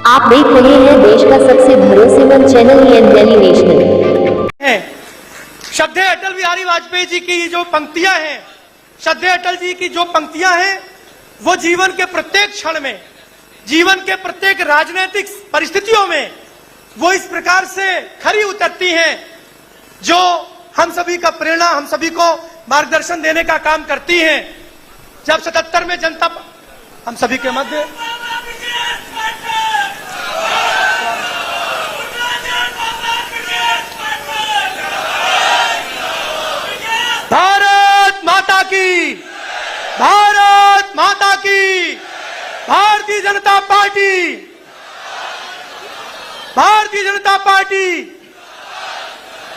आप देख रहे हैं देश का सबसे भरोसेमंद चैनल दिल्ली नेशनल। श्रद्धेय अटल बिहारी वाजपेयी जी की जो पंक्तियां हैं, श्रद्धेय अटल जी की जो पंक्तियां हैं, वो जीवन के प्रत्येक क्षण में, जीवन के प्रत्येक राजनीतिक परिस्थितियों में वो इस प्रकार से खरी उतरती हैं, जो हम सभी का प्रेरणा, हम सभी को मार्गदर्शन देने का काम करती हैं। जब 77 में जनता हम सभी के मध्य भारत माता की, भारत माता की, भारतीय जनता पार्टी, भारतीय जनता पार्टी,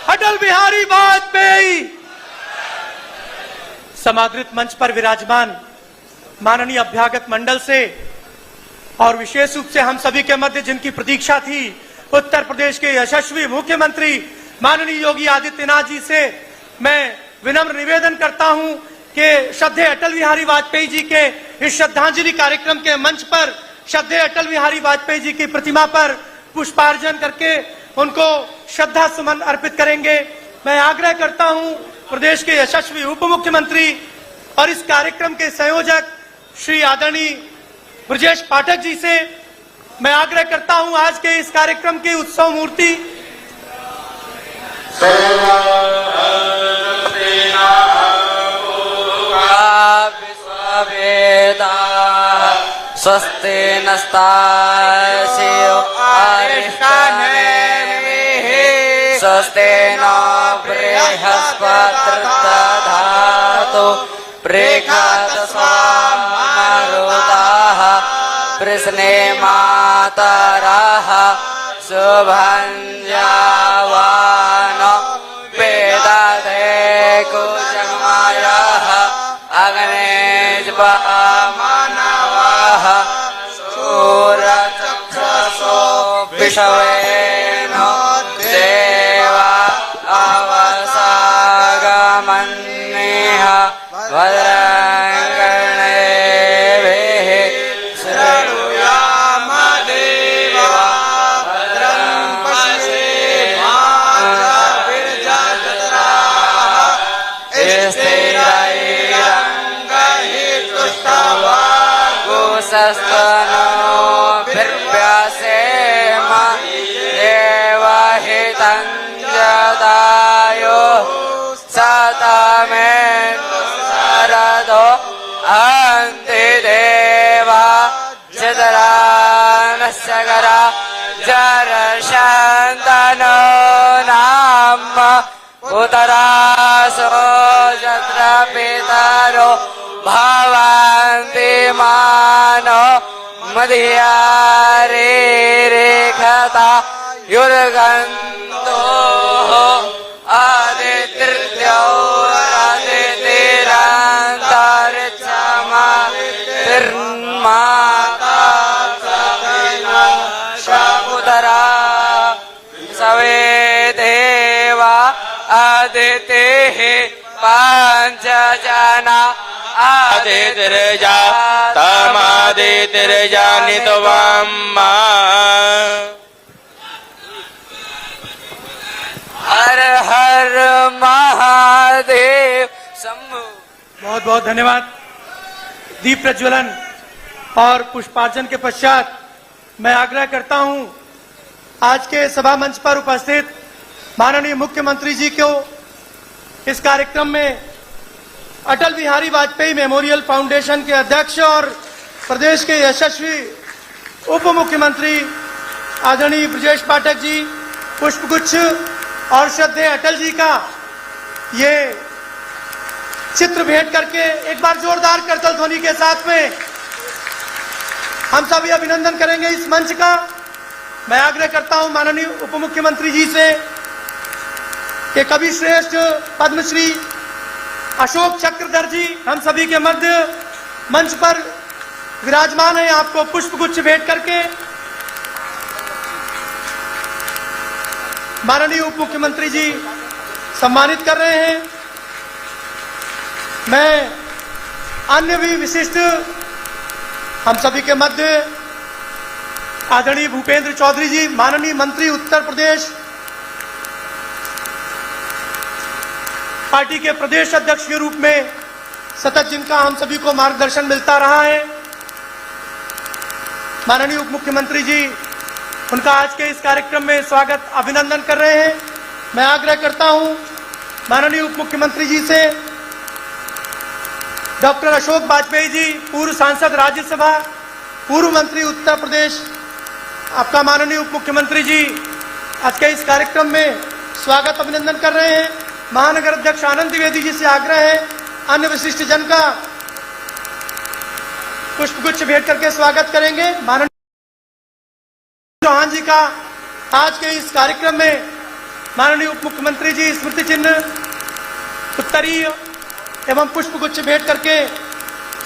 अटल बिहारी वाजपेयी। समादृत मंच पर विराजमान माननीय अभ्यागत मंडल से और विशेष रूप से हम सभी के मध्य जिनकी प्रतीक्षा थी, उत्तर प्रदेश के यशस्वी मुख्यमंत्री माननीय योगी आदित्यनाथ जी से मैं विनम्र निवेदन करता हूं कि श्रद्धेय अटल बिहारी वाजपेयी जी के इस श्रद्धांजलि कार्यक्रम के मंच पर श्रद्धेय अटल बिहारी वाजपेयी जी की प्रतिमा पर पुष्पार्चन करके उनको श्रद्धा सुमन अर्पित करेंगे। मैं आग्रह करता हूं प्रदेश के यशस्वी उप मुख्यमंत्री और इस कार्यक्रम के संयोजक श्री आदरणीय ब्रजेश पाठक जी से मैं आग्रह करता हूं आज के इस कार्यक्रम की उत्सव मूर्ति स्वस्ति नस्तास्यो आरिष्टानेमिः स्वस्ति नो बृहस्पतिर्दधातु प्रेक्षातस्वामरुताः प्रश्ने मातरः शुभञ्जावानो वेदते कुजमायः अग्नेज्वमानवः शूरचक्षुषो विषवेनो देवा अवसागमन्यः भद्रङ्गणेभिः श्रेणुयाम देवा भद्रं पश्येमाक्षभिर्जत्राः स्थिरैरङ्गहितुष्टवागुंसस्तनोभिर्व्यासेम देवहितं जदायो सतमेन्दुशरदो अन्ति देवा चतुरानश्चकरा जरशन्तनो नाम उतरासो यत्र पितरो भवन्ति मानो मध्यारे रेखता युर्गन्तो आदित्यौरादितिरन्तरिक्षमातिर्माता शकुतरा सवे देवा आदितेः पञ्चजना आदितिर्जा तमादितिर्जानित्वम् हर हर महादेव शंभु। बहुत बहुत धन्यवाद। दीप प्रज्वलन और पुष्पार्चन के पश्चात मैं आग्रह करता हूं आज के सभा मंच पर उपस्थित माननीय मुख्यमंत्री जी को इस कार्यक्रम में अटल बिहारी वाजपेयी मेमोरियल फाउंडेशन के अध्यक्ष और प्रदेश के यशस्वी उप मुख्यमंत्री आदरणीय ब्रजेश पाठक जी पुष्पगुच्छ और श्रद्धेय अटल जी का ये चित्र भेंट करके एक बार जोरदार करतल ध्वनि के साथ में हम सभी अभिनंदन करेंगे इस मंच का। मैं आग्रह करता हूं माननीय उप मुख्यमंत्री जी से कि कवि श्रेष्ठ पद्मश्री अशोक चक्रधर जी हम सभी के मध्य मंच पर विराजमान है, आपको पुष्पगुच्छ भेंट करके माननीय उप मुख्यमंत्री जी सम्मानित कर रहे हैं। मैं अन्य भी विशिष्ट हम सभी के मध्य आदरणीय भूपेंद्र चौधरी जी, माननीय मंत्री उत्तर प्रदेश पार्टी के प्रदेश अध्यक्ष के रूप में सतत जिनका हम सभी को मार्गदर्शन मिलता रहा है, माननीय उप मुख्यमंत्री जी, उनका आज के इस कार्यक्रम में स्वागत अभिनंदन कर रहे हैं। मैं आग्रह करता हूं माननीय उप मुख्यमंत्री जी से, डॉक्टर अशोक वाजपेयी जी, पूर्व सांसद राज्यसभा, पूर्व मंत्री उत्तर प्रदेश, आपका माननीय उप मुख्यमंत्री जी आज के इस कार्यक्रम में स्वागत अभिनंदन कर रहे हैं। महानगर अध्यक्ष आनंद द्विवेदी जी से आग्रह है, अन्य विशिष्ट जन का पुष्पगुच्छ भेंट करके स्वागत करेंगे। माननीय चौहान जी का आज के इस कार्यक्रम में माननीय उप मुख्यमंत्री जी स्मृति चिन्ह, उत्तरीय एवं पुष्पगुच्छ भेंट करके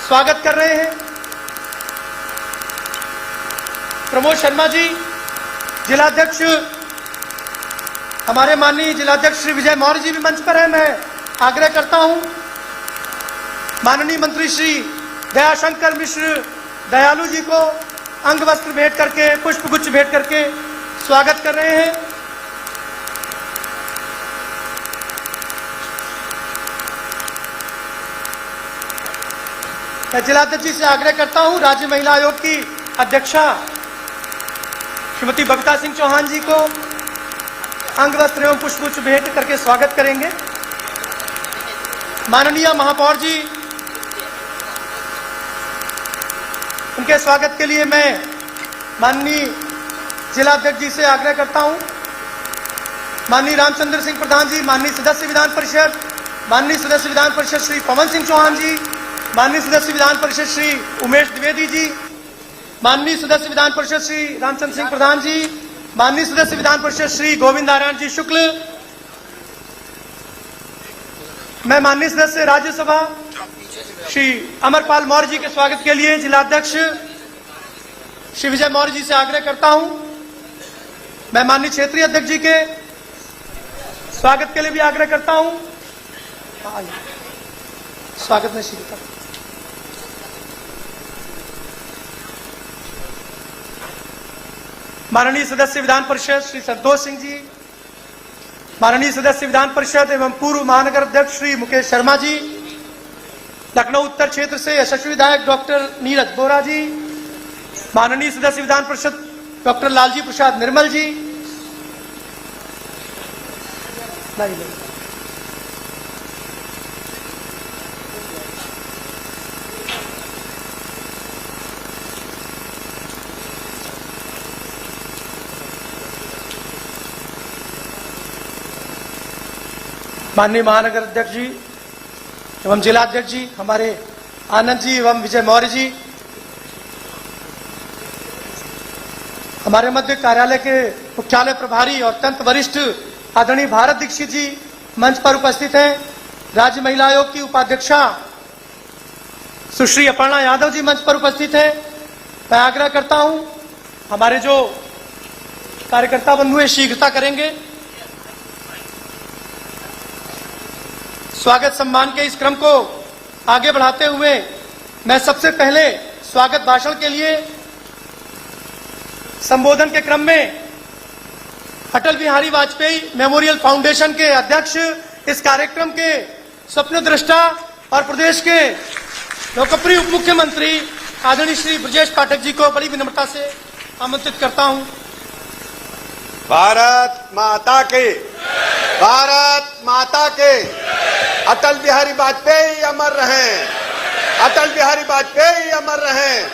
स्वागत कर रहे हैं। प्रमोद शर्मा जी, जिलाध्यक्ष, हमारे माननीय जिलाध्यक्ष श्री विजय मौर्य जी भी मंच पर है। मैं आग्रह करता हूं माननीय मंत्री श्री दयाशंकर मिश्र दयालु जी को अंग वस्त्र भेंट करके, पुष्पगुच्छ भेंट करके स्वागत कर रहे हैं। मैं जिलाध्यक्ष जी से आग्रह करता हूं राज्य महिला आयोग की अध्यक्षा श्रीमती बबीता सिंह चौहान जी को अंग वस्त्र एवं पुष्पगुच्छ भेंट करके स्वागत करेंगे। माननीय महापौर जी, उनके स्वागत के लिए मैं माननीय जिलाध्यक्ष जी से आग्रह करता हूं। माननीय रामचंद्र सिंह प्रधान जी, माननीय सदस्य विधान परिषद, माननीय सदस्य विधान परिषद श्री पवन सिंह चौहान जी, माननीय सदस्य विधान परिषद श्री उमेश द्विवेदी जी, माननीय सदस्य विधान परिषद श्री रामचंद्र सिंह प्रधान जी, माननीय सदस्य विधान परिषद श्री गोविंद नारायण जी शुक्ल, मैं माननीय सदस्य राज्यसभा श्री अमरपाल मौर्य जी के स्वागत के लिए जिलाध्यक्ष श्री विजय मौर्य जी से आग्रह करता हूं। मैं माननीय क्षेत्रीय अध्यक्ष जी के स्वागत के लिए भी आग्रह करता हूं। स्वागत में शीघ्रता। माननीय सदस्य विधान परिषद श्री संतोष सिंह जी, माननीय सदस्य विधान परिषद एवं पूर्व महानगर अध्यक्ष श्री मुकेश शर्मा जी, लखनऊ उत्तर क्षेत्र से यशस्वी विधायक डॉक्टर नीरज बोरा जी, माननीय सदस्य विधान परिषद डॉक्टर लालजी प्रसाद निर्मल जी, माननीय महानगर अध्यक्ष जी एवं जिलाध्यक्ष जी हमारे आनंद जी एवं विजय मौर्य जी, हमारे मध्य कार्यालय के मुख्यालय प्रभारी और अत्यंत वरिष्ठ आदरणीय भारत दीक्षित जी मंच पर उपस्थित हैं। राज्य महिला आयोग की उपाध्यक्षा सुश्री अपर्णा यादव जी मंच पर उपस्थित हैं। मैं आग्रह करता हूं हमारे जो कार्यकर्ता बंधु हैं शीघ्रता करेंगे। स्वागत सम्मान के इस क्रम को आगे बढ़ाते हुए मैं सबसे पहले स्वागत भाषण के लिए संबोधन के क्रम में अटल बिहारी वाजपेयी मेमोरियल फाउंडेशन के अध्यक्ष, इस कार्यक्रम के स्वप्न दृष्टा और प्रदेश के लोकप्रिय उप मुख्यमंत्री आदरणीय श्री ब्रजेश पाठक जी को बड़ी विनम्रता से आमंत्रित करता हूं। भारत माता के, भारत माता के, अटल बिहारी वाजपेयी अमर रहें, अटल बिहारी वाजपेयी अमर रहें।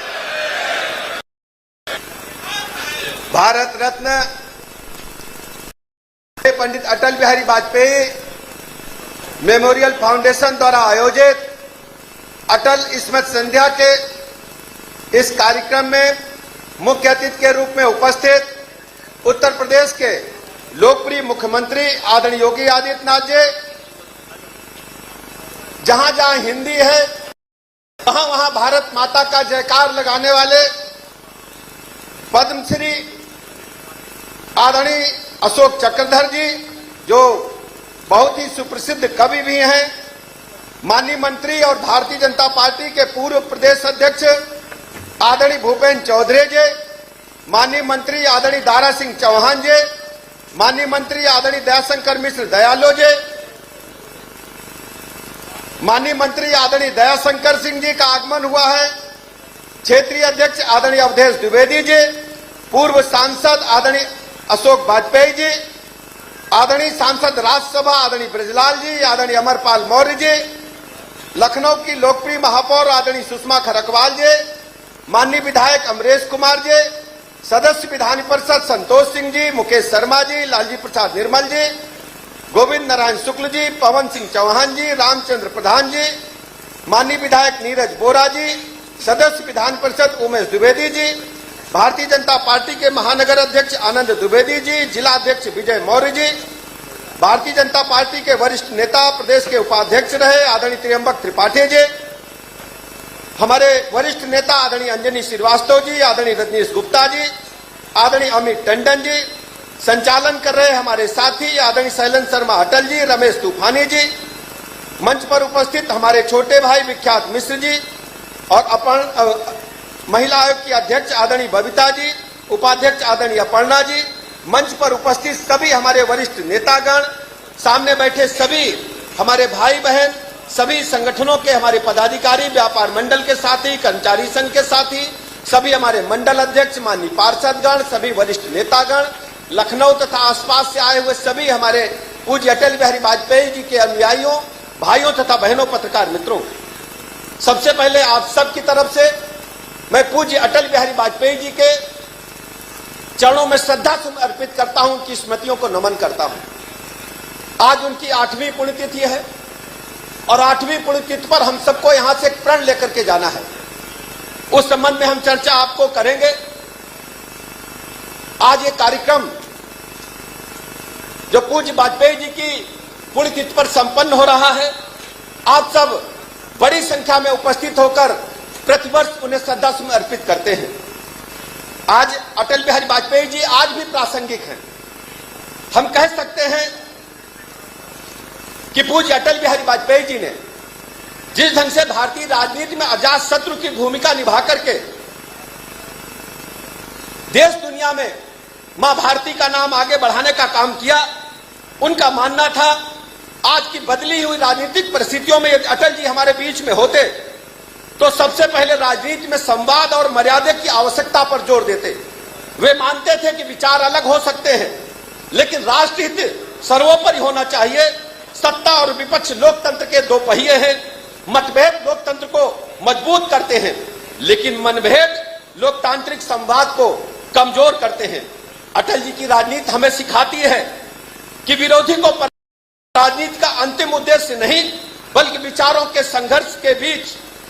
भारत रत्न पंडित अटल बिहारी वाजपेयी मेमोरियल फाउंडेशन द्वारा आयोजित अटल स्मृति संध्या के इस कार्यक्रम में मुख्य अतिथि के रूप में उपस्थित उत्तर प्रदेश के लोकप्रिय मुख्यमंत्री आदरणीय योगी आदित्यनाथ जी, जहां जहां हिंदी है वहां वहां भारत माता का जयकार लगाने वाले पद्मश्री आदरणीय अशोक चक्रधर जी, जो बहुत ही सुप्रसिद्ध कवि भी हैं, माननीय मंत्री और भारतीय जनता पार्टी के पूर्व प्रदेश अध्यक्ष आदरणीय भूपेन्द्र चौधरी जी, माननीय मंत्री आदरणीय दारा सिंह चौहान जी, माननीय मंत्री आदरणीय दयाशंकर मिश्र दयालो जी, माननीय मंत्री आदरणीय दयाशंकर सिंह जी का आगमन हुआ है। क्षेत्रीय अध्यक्ष आदरणीय अवधेश द्विवेदी जी, पूर्व सांसद आदरणीय अशोक वाजपेयी जी, आदरणीय सांसद राज्यसभा आदरणीय ब्रजलाल जी, आदरणीय अमरपाल मौर्य जी, लखनऊ की लोकप्रिय महापौर आदरणीय सुषमा खरकवाल जी, माननीय विधायक अमरेश कुमार जी, सदस्य विधान परिषद संतोष सिंह जी, मुकेश शर्मा जी, लालजी प्रसाद निर्मल जी, गोविंद नारायण शुक्ल जी, पवन सिंह चौहान जी, रामचंद्र प्रधान जी, माननीय विधायक नीरज बोरा जी, सदस्य विधान परिषद उमेश द्विवेदी जी, भारतीय जनता पार्टी के महानगर अध्यक्ष आनंद द्विवेदी जी, जिला अध्यक्ष विजय मौर्य जी, भारतीय जनता पार्टी के वरिष्ठ नेता प्रदेश के उपाध्यक्ष रहे आदरणीय त्रियंबक त्रिपाठी जी, हमारे वरिष्ठ नेता आदरणीय अंजनी श्रीवास्तव जी, आदरणीय रजनीश गुप्ता जी, आदरणीय अमित टंडन जी, संचालन कर रहे हमारे साथी आदरणीय शैलेंद्र शर्मा अटल जी, रमेश तूफानी जी, मंच पर उपस्थित हमारे छोटे भाई विख्यात मिश्र जी और महिला आयोग की अध्यक्ष आदरणीय बबीता जी, उपाध्यक्ष आदरणीय अपर्णा जी, मंच पर उपस्थित सभी हमारे वरिष्ठ नेतागण, सामने बैठे सभी हमारे भाई बहन, सभी संगठनों के हमारे पदाधिकारी, व्यापार मंडल के साथी, कर्मचारी संघ के साथी, सभी हमारे मंडल अध्यक्ष, माननीय पार्षदगण, सभी वरिष्ठ नेतागण, लखनऊ तथा आसपास से आए हुए सभी हमारे पूज्य अटल बिहारी वाजपेयी जी के अनुयायियों, भाइयों तथा बहनों, पत्रकार मित्रों, सबसे पहले आप सब की तरफ से मैं पूज्य अटल बिहारी वाजपेयी जी के चरणों में श्रद्धा सुमन अर्पित करता हूं, उनकी स्मृतियों को नमन करता हूं। आज उनकी 8वीं पुण्यतिथि है और 8वीं पुण्यतिथि पर हम सबको यहां से एक प्रण लेकर के जाना है। उस संबंध में हम चर्चा आपको करेंगे। आज ये कार्यक्रम जो पूज्य वाजपेयी जी की पुण्यतिथि पर संपन्न हो रहा है, आप सब बड़ी संख्या में उपस्थित होकर प्रतिवर्ष उन्हें श्रद्धा सुमन अर्पित करते हैं। आज अटल बिहारी वाजपेयी जी आज भी प्रासंगिक हैं। हम कह सकते हैं कि पूज्य अटल बिहारी वाजपेयी जी ने जिस ढंग से भारतीय राजनीति में अजात शत्रु की भूमिका निभा करके देश दुनिया में मां भारती का नाम आगे बढ़ाने का काम किया, उनका मानना था आज की बदली हुई राजनीतिक परिस्थितियों में यदि अटल जी हमारे बीच में होते तो सबसे पहले राजनीति में संवाद और मर्यादा की आवश्यकता पर जोर देते। वे मानते थे कि विचार अलग हो सकते हैं, लेकिन राष्ट्रहित सर्वोपरि होना चाहिए। सत्ता और विपक्ष लोकतंत्र के दो पहिए हैं। मतभेद लोकतंत्र को मजबूत करते हैं, लेकिन मनभेद लोकतांत्रिक संवाद को कमजोर करते हैं। अटल जी की राजनीति हमें सिखाती है कि विरोधी को राजनीति का अंतिम उद्देश्य नहीं, बल्कि विचारों के संघर्ष के बीच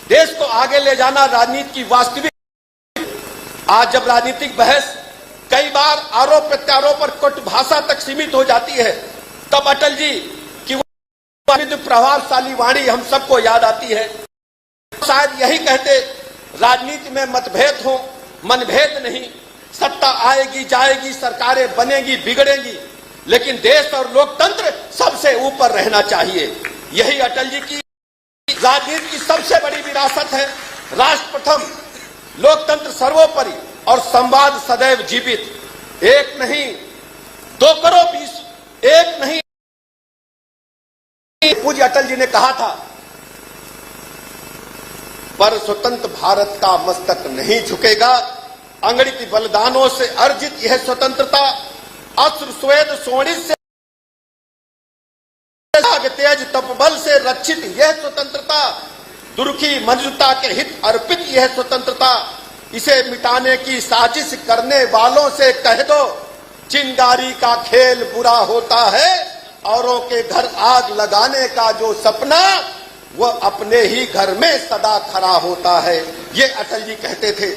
देश को आगे ले जाना राजनीति की वास्तविक। आज जब राजनीतिक बहस कई बार आरोप प्रत्यारोप पर कुट भाषा तक सीमित हो जाती है, तब अटल जी की प्रभावशाली वाणी हम सबको याद आती है। शायद यही कहते, राजनीति में मतभेद हो, मनभेद नहीं। सत्ता आएगी जाएगी, सरकारें बनेगी बिगड़ेंगी, लेकिन देश और लोकतंत्र सबसे ऊपर रहना चाहिए। यही अटल जी की राजनीति की सबसे बड़ी विरासत है। राष्ट्र प्रथम, लोकतंत्र सर्वोपरि और संवाद सदैव जीवित। एक नहीं, 2 करोड़ 20, एक नहीं। पूज्य अटल जी ने कहा था, पर स्वतंत्र भारत का मस्तक नहीं झुकेगा। अंगणित बलिदानों से अर्जित यह स्वतंत्रता, अश्रु स्वेद सोनित से तेज तपबल से रक्षित यह स्वतंत्रता, दुर्खी मनुष्यता के हित अर्पित यह स्वतंत्रता, इसे मिटाने की साजिश करने वालों से कह दो, चिंगारी का खेल बुरा होता है, औरों के घर आग लगाने का जो सपना वह अपने ही घर में सदा खड़ा होता है। ये अटल जी कहते थे।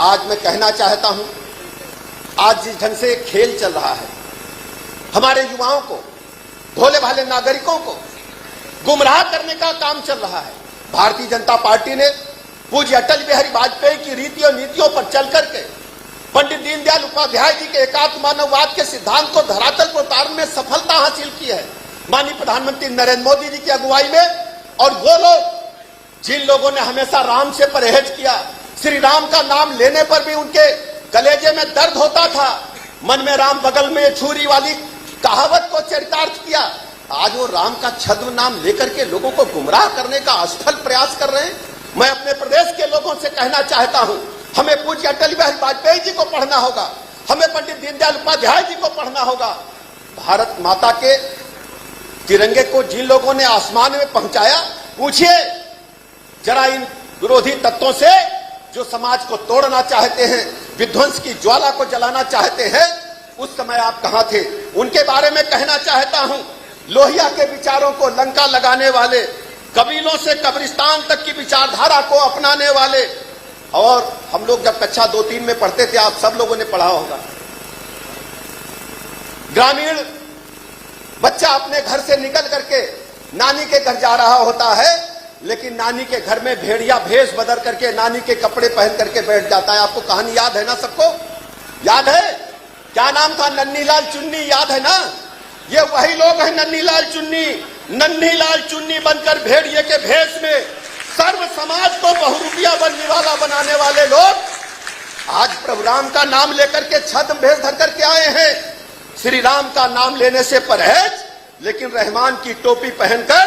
आज मैं कहना चाहता हूं, आज जिस ढंग से खेल चल रहा है, हमारे युवाओं को, भोले भाले नागरिकों को गुमराह करने का काम चल रहा है। भारतीय जनता पार्टी ने पूज्य अटल बिहारी वाजपेयी की रीति और नीतियों पर चल करके पंडित दीनदयाल उपाध्याय जी के एकात्म मानववाद के सिद्धांत को धरातल पर उतारने में सफलता हासिल की है, माननीय प्रधानमंत्री नरेंद्र मोदी जी की अगुवाई में। और वो लोग जिन लोगों ने हमेशा राम से परहेज किया, श्री राम का नाम लेने पर भी उनके कलेजे में दर्द होता था। मन में राम बगल में छुरी वाली कहावत को चरितार्थ किया। आज वो राम का छद्म नाम लेकर के लोगों को गुमराह करने का असफल प्रयास कर रहे हैं। मैं अपने प्रदेश के लोगों से कहना चाहता हूं, हमें पूज्य अटल बिहारी वाजपेयी जी को पढ़ना होगा, हमें पंडित दीनदयाल उपाध्याय जी को पढ़ना होगा। भारत माता के तिरंगे को जिन लोगों ने आसमान में पहुंचाया, पूछिए जरा इन विरोधी तत्वों से जो समाज को तोड़ना चाहते हैं, विध्वंस की ज्वाला को जलाना चाहते हैं, उस समय आप कहां थे? उनके बारे में कहना चाहता हूं, लोहिया के विचारों को लंका लगाने वाले, कबीलों से कब्रिस्तान तक की विचारधारा को अपनाने वाले। और हम लोग जब कक्षा 2-3 में पढ़ते थे, आप सब लोगों ने पढ़ा होगा, ग्रामीण बच्चा अपने घर से निकल करके नानी के घर जा रहा होता है, लेकिन नानी के घर में भेड़िया भेष बदल करके नानी के कपड़े पहन करके बैठ जाता है। आपको कहानी याद है ना? सबको याद है? क्या नाम था? नन्हीलाल चुन्नी, याद है ना? ये वही लोग हैं, नन्हीलाल चुन्नी बनकर भेड़िए के भेष में सर्व समाज को बहुरूपिया बनने बनाने वाले लोग आज प्रभु राम का नाम लेकर के छद्म भेष धर करके आए हैं। श्री राम का नाम लेने से परहेज, लेकिन रहमान की टोपी पहनकर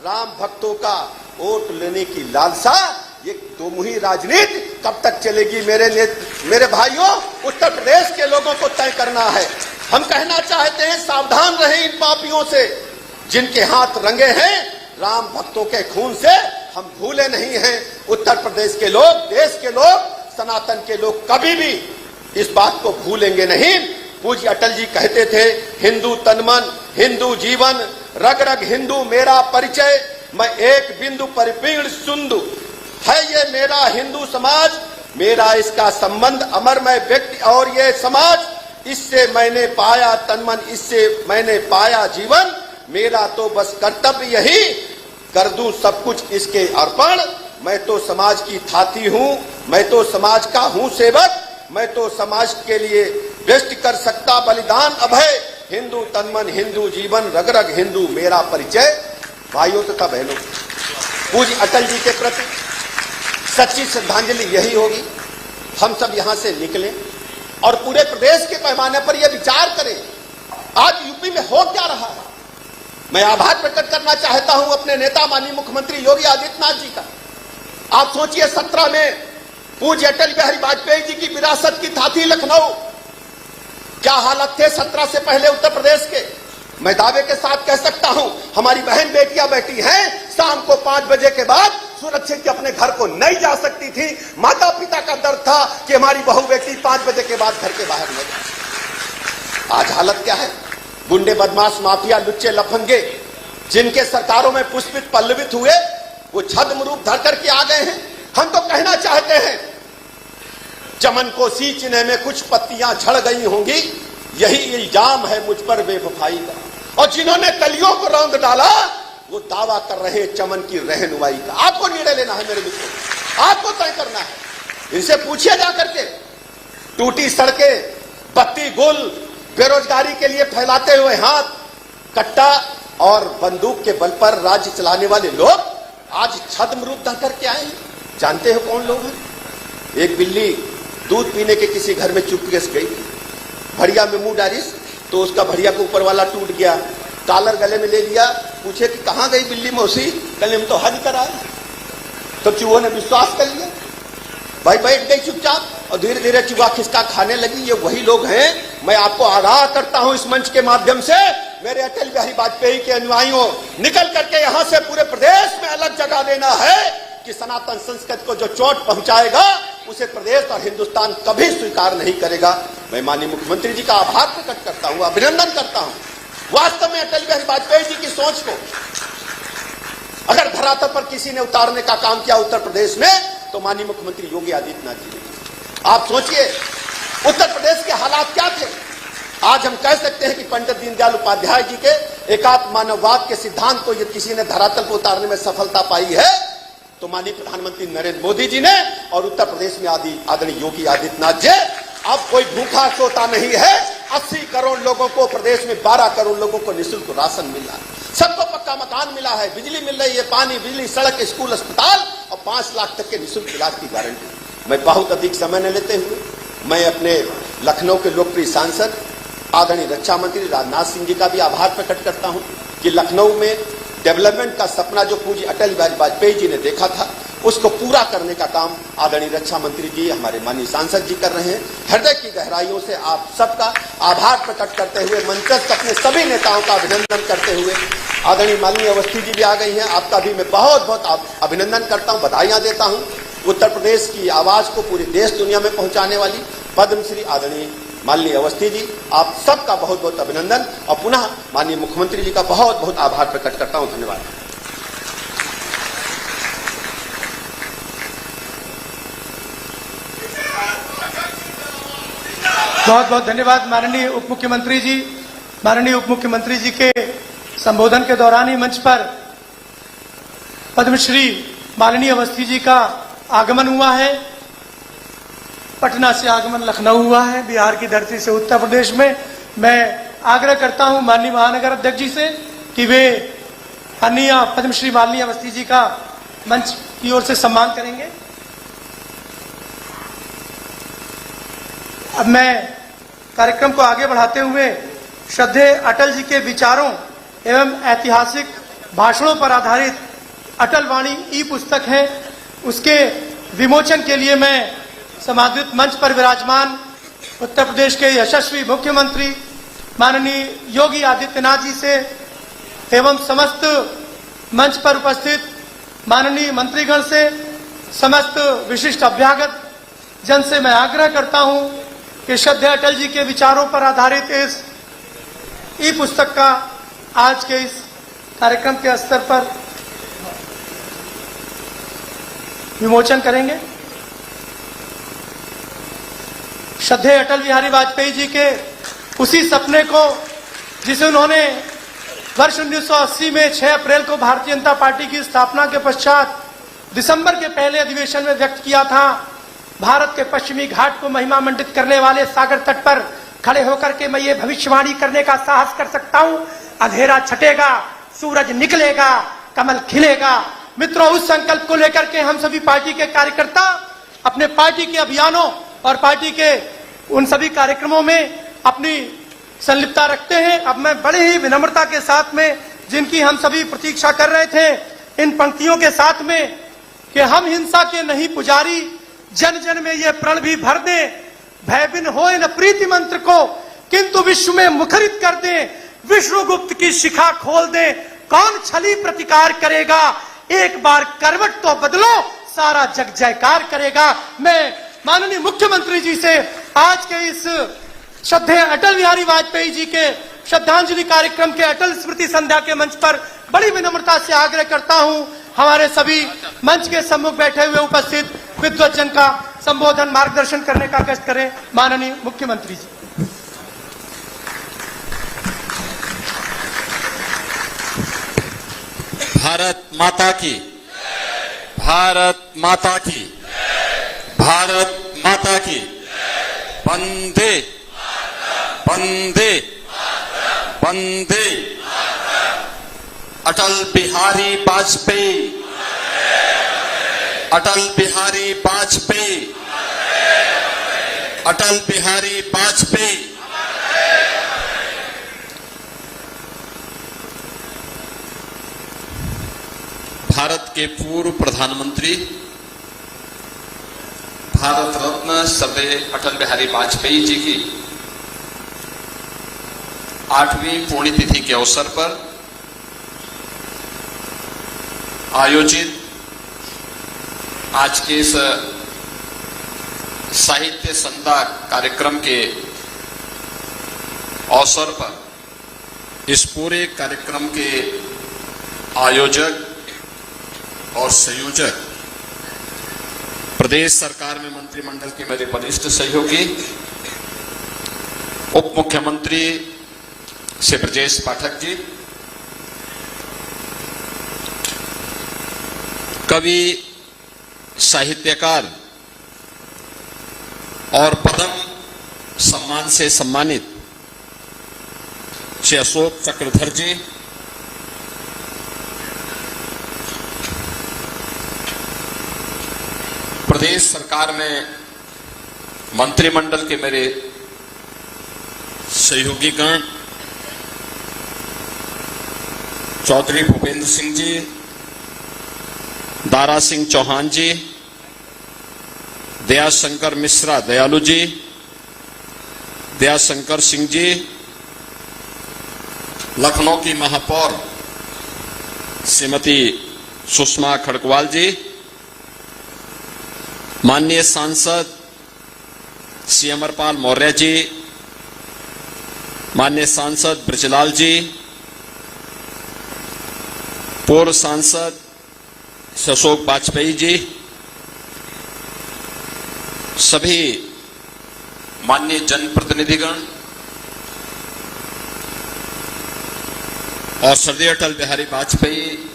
राम भक्तों का वोट लेने की लालसा, ये दोमुही राजनीति कब तक चलेगी? मेरे भाइयों, उत्तर प्रदेश के लोगों को तय करना है। हम कहना चाहते हैं, सावधान रहें इन पापियों से जिनके हाथ रंगे हैं राम भक्तों के खून से। हम भूले नहीं हैं, उत्तर प्रदेश के लोग, देश के लोग, सनातन के लोग कभी भी इस बात को भूलेंगे नहीं। पूज्य अटल जी कहते थे, हिंदू तनमन, हिंदू जीवन, रग रग हिंदू मेरा परिचय, मैं एक बिंदु परिपीर्ण सुंदु है ये मेरा हिंदू समाज, मेरा इसका संबंध अमरमय व्यक्ति और ये समाज, इससे मैंने पाया तनमन, इससे मैंने पाया जीवन, मेरा तो बस कर्तव्य यही, कर दूं सब कुछ इसके अर्पण। मैं तो समाज की थाती हूं, मैं तो समाज का हूं सेवक, मैं तो समाज के लिए व्यस्त कर सकता बलिदान अभय, हिंदू तनमन, हिंदू जीवन, रग रग हिंदू मेरा परिचय। भाइयों तथा बहनों, पूज्य अटल जी के प्रति सच्ची श्रद्धांजलि यही होगी, हम सब यहां से निकलें और पूरे प्रदेश के पैमाने पर यह विचार करें, आज यूपी में हो क्या रहा है। मैं आभार प्रकट करना चाहता हूं अपने नेता माननीय मुख्यमंत्री योगी आदित्यनाथ जी का। आप सोचिए, 17 में पूज्य अटल बिहारी वाजपेयी जी की विरासत की थाती लखनऊ, क्या हालत थे 17 से पहले उत्तर प्रदेश के। मैं दावे के साथ कह सकता हूं, हमारी बहन बेटियां बैठी हैं, शाम को 5 बजे के बाद सुरक्षित अपने घर को नहीं जा सकती थी। माता पिता का दर्द था कि हमारी बहू बेटी 5 बजे के बाद घर के बाहर न जाए। आज हालत क्या है? गुंडे, बदमाश, माफिया, लुच्चे, लफंगे जिनके सरकारों में पुष्पित पल्लवित हुए, वो छद्म रूप धर करके आ गए हैं। हम तो कहना चाहते हैं, चमन को सींचने में कुछ पत्तियां झड़ गई होंगी, यही इल्जाम है मुझ पर बेवफाई का। और जिन्होंने कलियों को रौंद डाला, वो दावा कर रहे चमन की रहनुमाई का। आपको निर्णय लेना है मेरे मित्रों, आपको तय करना है। इनसे पूछिए जा करके, टूटी सड़कें, बत्ती गुल, बेरोजगारी के लिए फैलाते हुए हाथ, कट्टा और बंदूक के बल पर राज्य चलाने वाले लोग आज छद्म रूप धर करके आए हैं। जानते हो कौन लोग हैं? एक बिल्ली दूध पीने के किसी घर में चुपके से गई, भड़िया में मुंह डाली तो उसका भड़िया के ऊपर वाला टूट गया, कॉलर गले में ले लिया, पूछे कि कहां गई बिल्ली मौसी? कल हम तो हज कराए। तो चूहों ने विश्वास कर लिया, भाई बैठ गई चुपचाप और धीरे धीरे चूहा खिसका खाने लगी। ये वही लोग हैं। मैं आपको आगाह करता हूं इस मंच के माध्यम से, मेरे अटल बिहारी वाजपेयी के अनुयायियों, निकल करके यहां से पूरे प्रदेश में अलग जगह देना है कि सनातन संस्कृति को जो चोट पहुंचाएगा उसे प्रदेश और हिंदुस्तान कभी स्वीकार नहीं करेगा। मैं माननीय मुख्यमंत्री जी का आभार प्रकट करता हूं, अभिनंदन करता हूं। वास्तव में अटल बिहारी वाजपेयी जी की सोच को अगर धरातल पर किसी ने उतारने का काम किया उत्तर प्रदेश में, तो माननीय मुख्यमंत्री योगी आदित्यनाथ जी ने। आप सोचिए उत्तर प्रदेश के हालात क्या थे। आज हम कह सकते हैं कि पंडित दीनदयाल उपाध्याय जी के एकात्म मानववाद के सिद्धांत को यदि किसी ने धरातल पर उतारने में सफलता पाई है, तो माननीय प्रधानमंत्री नरेंद्र मोदी जी ने और उत्तर प्रदेश में आदरणीय योगी आदित्यनाथ जी। अब कोई भूखा सोता नहीं है। 80 करोड़ लोगों को प्रदेश में 12 करोड़ लोगों को निःशुल्क राशन मिल रहा है, सबको पक्का मकान मिला है, बिजली मिल रही है, पानी, बिजली, सड़क, स्कूल, अस्पताल और 5 लाख तक के निःशुल्क इलाज की गारंटी। मैं बहुत अधिक समय न लेते हुए मैं अपने लखनऊ के लोकप्रिय सांसद आदरणीय रक्षा मंत्री राजनाथ सिंह जी का भी आभार प्रकट करता हूं कि लखनऊ में डेवलपमेंट का सपना जो पूज्य अटल बिहारी वाजपेयी जी ने देखा था उसको पूरा करने का काम आदरणीय रक्षा मंत्री जी हमारे माननीय सांसद जी कर रहे हैं। हृदय की गहराइयों से आप सबका आभार प्रकट करते हुए मंचस्थ अपने सभी नेताओं का अभिनंदन करते हुए आदरणीय माननीय अवस्थी जी भी आ गई हैं, आपका भी मैं बहुत बहुत अभिनंदन करता हूं, बधाइयां देता हूं। उत्तर प्रदेश की आवाज को पूरे देश दुनिया में पहुंचाने वाली पद्मश्री आदरणीय माननीय अवस्थी जी, आप सबका बहुत बहुत अभिनंदन और पुनः माननीय मुख्यमंत्री जी का बहुत बहुत आभार प्रकट करता हूं। धन्यवाद। बहुत बहुत धन्यवाद माननीय उप मुख्यमंत्री जी। माननीय उप मुख्यमंत्री जी के संबोधन के दौरान ही मंच पर पद्मश्री माननीय अवस्थी जी का आगमन हुआ है। पटना से आगमन लखनऊ हुआ है, बिहार की धरती से उत्तर प्रदेश में। मैं आग्रह करता हूं माननीय महानगर अध्यक्ष जी से कि वे माननीय पद्मश्री माननीय अवस्थी जी का मंच की ओर से सम्मान करेंगे। अब मैं कार्यक्रम को आगे बढ़ाते हुए श्रद्धेय अटल जी के विचारों एवं ऐतिहासिक भाषणों पर आधारित अटल वाणी ई पुस्तक है, उसके विमोचन के लिए मैं समादृत मंच पर विराजमान उत्तर प्रदेश के यशस्वी मुख्यमंत्री माननीय योगी आदित्यनाथ जी से एवं समस्त मंच पर उपस्थित माननीय मंत्रीगण से, समस्त विशिष्ट अभ्यागत जन से मैं आग्रह करता हूं कि श्रद्धेय अटल जी के विचारों पर आधारित इस ई पुस्तक का आज के इस कार्यक्रम के स्तर पर विमोचन करेंगे। श्रद्धेय अटल बिहारी वाजपेयी जी के उसी सपने को जिसे उन्होंने वर्ष 1980 में 6 अप्रैल को भारतीय जनता पार्टी की स्थापना के पश्चात दिसंबर के पहले अधिवेशन में व्यक्त किया था, भारत के पश्चिमी घाट को महिमा मंडित करने वाले सागर तट पर खड़े होकर के मैं ये भविष्यवाणी करने का साहस कर सकता हूं, अंधेरा छटेगा, सूरज निकलेगा, कमल खिलेगा। मित्रों, उस संकल्प को लेकर के हम सभी पार्टी के कार्यकर्ता अपने पार्टी के अभियानों और पार्टी के उन सभी कार्यक्रमों में अपनी संलिप्तता रखते हैं। अब मैं बड़े ही विनम्रता के साथ में, जिनकी हम सभी प्रतीक्षा कर रहे थे, इन पंक्तियों के साथ में कि हम हिंसा के नहीं पुजारी, जन जन में ये प्रण भी भर दे, भय बिन होए न प्रीति मंत्र को, किंतु विश्व में मुखरित कर दे, विष्णुगुप्त की शिखा खोल दे, कौन छली प्रतिकार करेगा, एक बार करवट तो बदलो, सारा जग जयकार करेगा। मैं माननीय मुख्यमंत्री जी से आज के इस श्रद्धेय अटल बिहारी वाजपेयी जी के श्रद्धांजलि कार्यक्रम के अटल स्मृति संध्या के मंच पर बड़ी विनम्रता से आग्रह करता हूं, हमारे सभी मंच के सम्मुख बैठे हुए उपस्थित विद्वज्जन का संबोधन मार्गदर्शन करने का कष्ट करें। माननीय मुख्यमंत्री जी। भारत माता की, भारत माता की, भारत माता की, वंदे वंदे वंदे। अटल बिहारी वाजपेयी, अटल बिहारी वाजपेयी, अटल बिहारी वाजपेयी। भारत के पूर्व प्रधानमंत्री, भारत रत्न श्रद्धेय अटल बिहारी वाजपेयी जी की 8वीं पुण्यतिथि के अवसर पर आयोजित आज के इस साहित्य संध्या कार्यक्रम के अवसर पर इस पूरे कार्यक्रम के आयोजक और संयोजक, प्रदेश सरकार में मंत्रिमंडल के मेरे वरिष्ठ सहयोगी, उप मुख्यमंत्री श्री ब्रजेश पाठक जी, कवि, साहित्यकार और पद्म सम्मान से सम्मानित श्री अशोक चक्रधर जी, प्रदेश सरकार में मंत्रिमंडल के मेरे सहयोगीगण चौधरी भूपेंद्र सिंह जी, दारा सिंह चौहान जी, दयाशंकर मिश्रा दयालु जी, दयाशंकर सिंह जी, लखनऊ की महापौर श्रीमती सुषमा खड़गवाल जी, माननीय सांसद श्री अमरपाल मौर्य जी, माननीय सांसद ब्रजलाल जी, पूर्व सांसद अशोक वाजपेयी जी, सभी माननीय जनप्रतिनिधिगण और श्रद्धेय अटल बिहारी वाजपेयी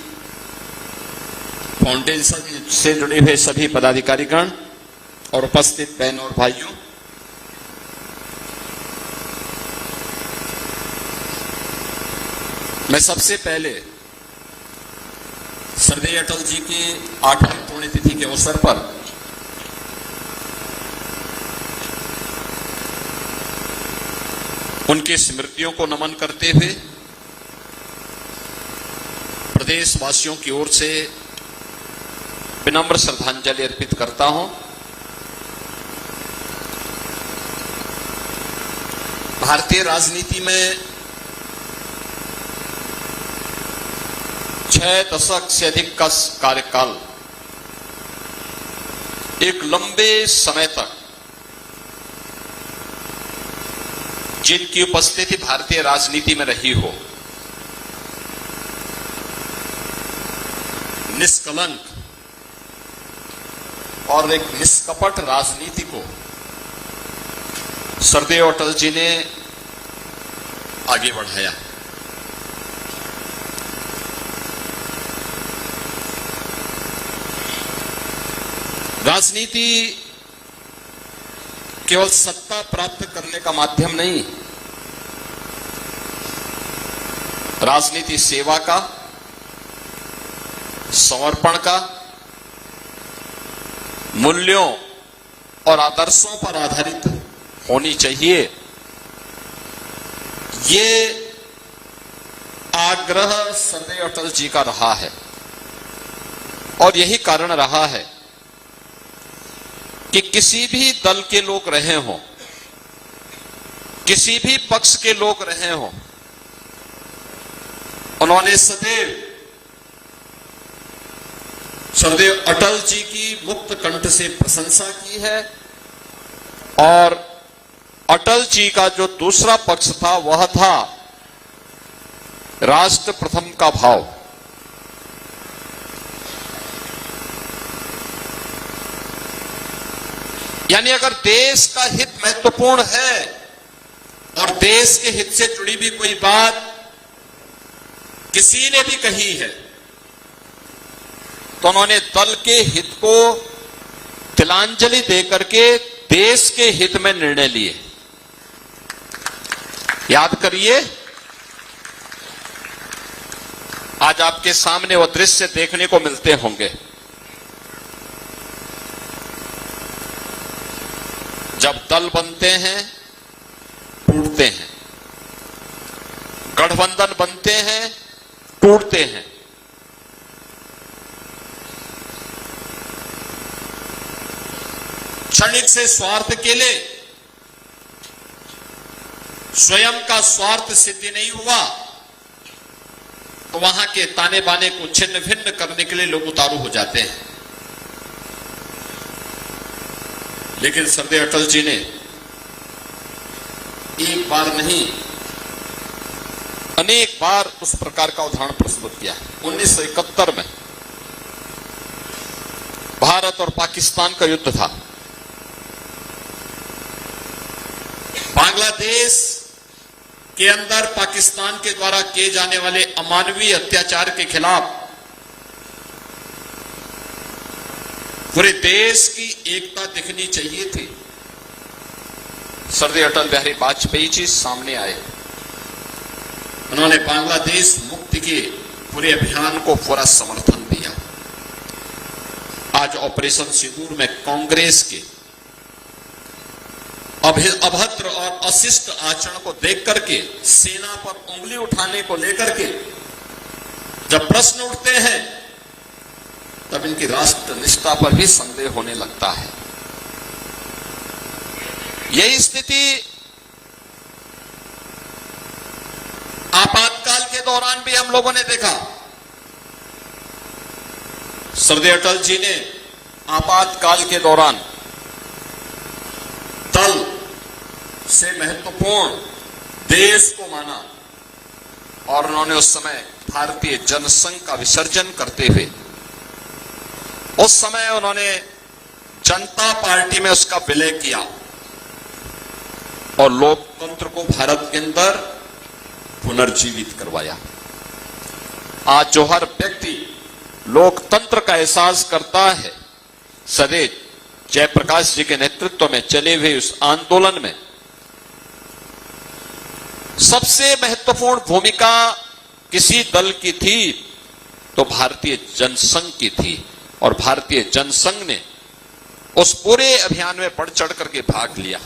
फाउंडेशन से जुड़े हुए सभी पदाधिकारीगण और उपस्थित बहन और भाइयों, मैं सबसे पहले श्रद्धेय अटल जी की 8वीं पुण्यतिथि के अवसर पर उनकी स्मृतियों को नमन करते हुए प्रदेशवासियों की ओर से विनम्र श्रद्धांजलि अर्पित करता हूं। भारतीय राजनीति में 6 दशक से अधिक का कार्यकाल एक लंबे समय तक जिनकी उपस्थिति भारतीय राजनीति में रही हो, निष्कलंक और एक निष्कपट राजनीति को श्रद्धेय अटल जी ने आगे बढ़ाया। राजनीति केवल सत्ता प्राप्त करने का माध्यम नहीं, राजनीति सेवा का, समर्पण का, मूल्यों और आदर्शों पर आधारित होनी चाहिए, ये आग्रह श्रद्धेय अटल जी का रहा है। और यही कारण रहा है कि किसी भी दल के लोग रहे हों, किसी भी पक्ष के लोग रहे हों, उन्होंने सदैव श्रद्धेय अटल जी की मुक्त कंठ से प्रशंसा की है। और अटल जी का जो दूसरा पक्ष था वह था राष्ट्र प्रथम का भाव। यानी अगर देश का हित महत्वपूर्ण है और देश के हित से जुड़ी भी कोई बात किसी ने भी कही है, तो उन्होंने दल के हित को तिलांजलि देकर के देश के हित में निर्णय लिए। याद करिए, आज आपके सामने वो दृश्य देखने को मिलते होंगे जब दल बनते हैं, टूटते हैं, गठबंधन बनते हैं, टूटते हैं। क्षणिक से स्वार्थ के लिए स्वयं का स्वार्थ सिद्धि नहीं हुआ तो वहां के ताने बाने को छिन्न भिन्न करने के लिए लोग उतारू हो जाते हैं। लेकिन श्रद्धेय अटल जी ने एक बार नहीं, अनेक बार उस प्रकार का उदाहरण प्रस्तुत किया। 1971 में भारत और पाकिस्तान का युद्ध था। बांग्लादेश के अंदर पाकिस्तान के द्वारा किए जाने वाले अमानवीय अत्याचार के खिलाफ पूरे देश की एकता दिखनी चाहिए थी। श्रद्धेय अटल बिहारी वाजपेयी जी सामने आए, उन्होंने बांग्लादेश मुक्ति के पूरे अभियान को पूरा समर्थन दिया। आज ऑपरेशन सिंदूर में कांग्रेस के अभद्र और अशिष्ट आचरण को देख करके, सेना पर उंगली उठाने को लेकर के जब प्रश्न उठते हैं, तब इनकी राष्ट्र निष्ठा पर भी संदेह होने लगता है। यही स्थिति आपातकाल के दौरान भी हम लोगों ने देखा। श्रद्धेय अटल जी ने आपातकाल के दौरान दल से महत्वपूर्ण देश को माना और उन्होंने उस समय भारतीय जनसंघ का विसर्जन करते हुए, उस समय उन्होंने जनता पार्टी में उसका विलय किया और लोकतंत्र को भारत के अंदर पुनर्जीवित करवाया। आज जो हर व्यक्ति लोकतंत्र का एहसास करता है, सदैव जयप्रकाश जी के नेतृत्व में चले हुए उस आंदोलन में सबसे महत्वपूर्ण भूमिका किसी दल की थी तो भारतीय जनसंघ की थी, और भारतीय जनसंघ ने उस पूरे अभियान में बढ़ चढ़ करके भाग लिया।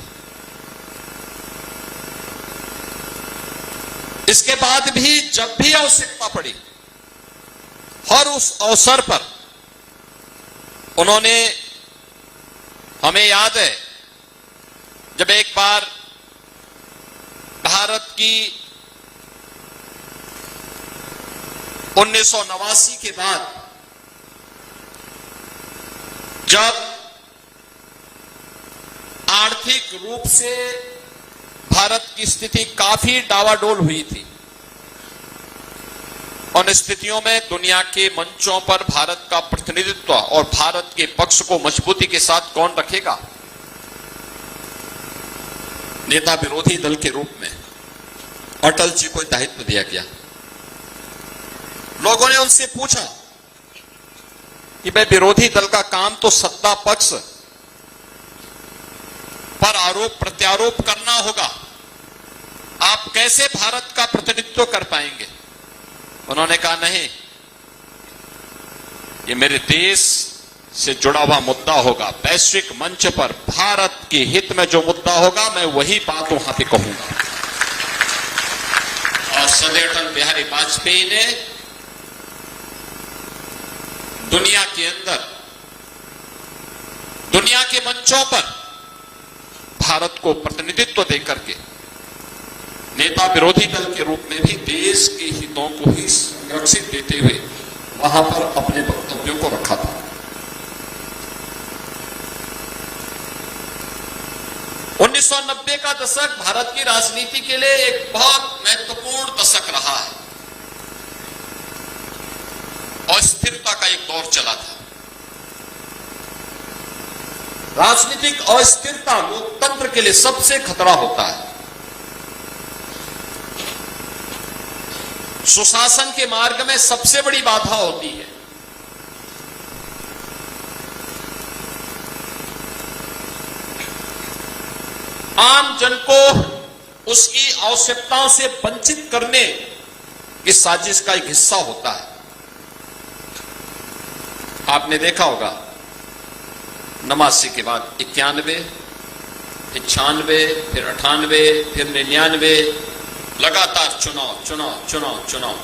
इसके बाद भी जब भी आवश्यकता पड़ी, हर उस अवसर पर उन्होंने, हमें याद है जब एक बार भारत की 1989 के बाद जब आर्थिक रूप से भारत की स्थिति काफी डावाडोल हुई थी, उन स्थितियों में दुनिया के मंचों पर भारत का प्रतिनिधित्व और भारत के पक्ष को मजबूती के साथ कौन रखेगा? नेता विरोधी दल के रूप में अटल जी को दायित्व दिया गया। लोगों ने उनसे पूछा कि भाई, विरोधी दल का काम तो सत्ता पक्ष पर आरोप प्रत्यारोप करना होगा, आप कैसे भारत का प्रतिनिधित्व कर पाएंगे? उन्होंने कहा, नहीं, ये मेरे देश से जुड़ा हुआ मुद्दा होगा, वैश्विक मंच पर भारत के हित में जो मुद्दा होगा मैं वही बात वहां पे कहूंगा। और श्रद्धेय अटल बिहारी वाजपेयी ने दुनिया के अंदर, दुनिया के मंचों पर भारत को प्रतिनिधित्व देकर के नेता विरोधी दल के रूप में भी देश के हितों को ही संरक्षित देते हुए वहां पर अपने वक्तव्यों को रखा था। उन्नीस सौ 1990 का दशक भारत की राजनीति के लिए एक बहुत महत्वपूर्ण दशक रहा है। अस्थिरता का एक दौर चला था। राजनीतिक अस्थिरता लोकतंत्र के लिए सबसे खतरा होता है। सुशासन के मार्ग में सबसे बड़ी बाधा होती है। आम जन को उसकी आवश्यकताओं से वंचित करने की साजिश का एक हिस्सा होता है। आपने देखा होगा 89 के बाद 91, 96, फिर 98, फिर 99, लगातार चुनाव।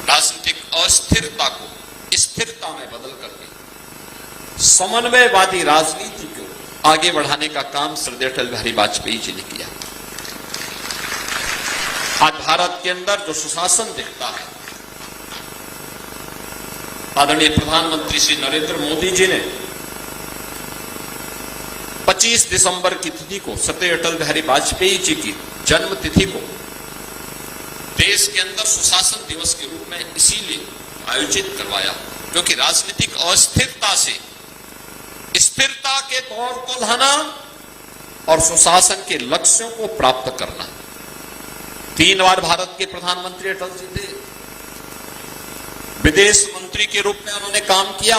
राजनीतिक अस्थिरता को स्थिरता में बदल करके समन्वयवादी राजनीति को आगे बढ़ाने का काम श्रद्धेय अटल बिहारी वाजपेयी जी ने किया। आज भारत के अंदर जो सुशासन दिखता है, आदरणीय प्रधानमंत्री श्री नरेंद्र मोदी जी ने 25 दिसंबर की तिथि को, श्रद्धेय अटल बिहारी वाजपेयी जी की जन्म तिथि को देश के अंदर सुशासन दिवस के रूप में इसीलिए आयोजित करवाया, क्योंकि राजनीतिक अस्थिरता से स्थिरता के दौर को लाना और सुशासन के लक्ष्यों को प्राप्त करना। 3 बार भारत के प्रधानमंत्री अटल जी थे। विदेश मंत्री के रूप में उन्होंने काम किया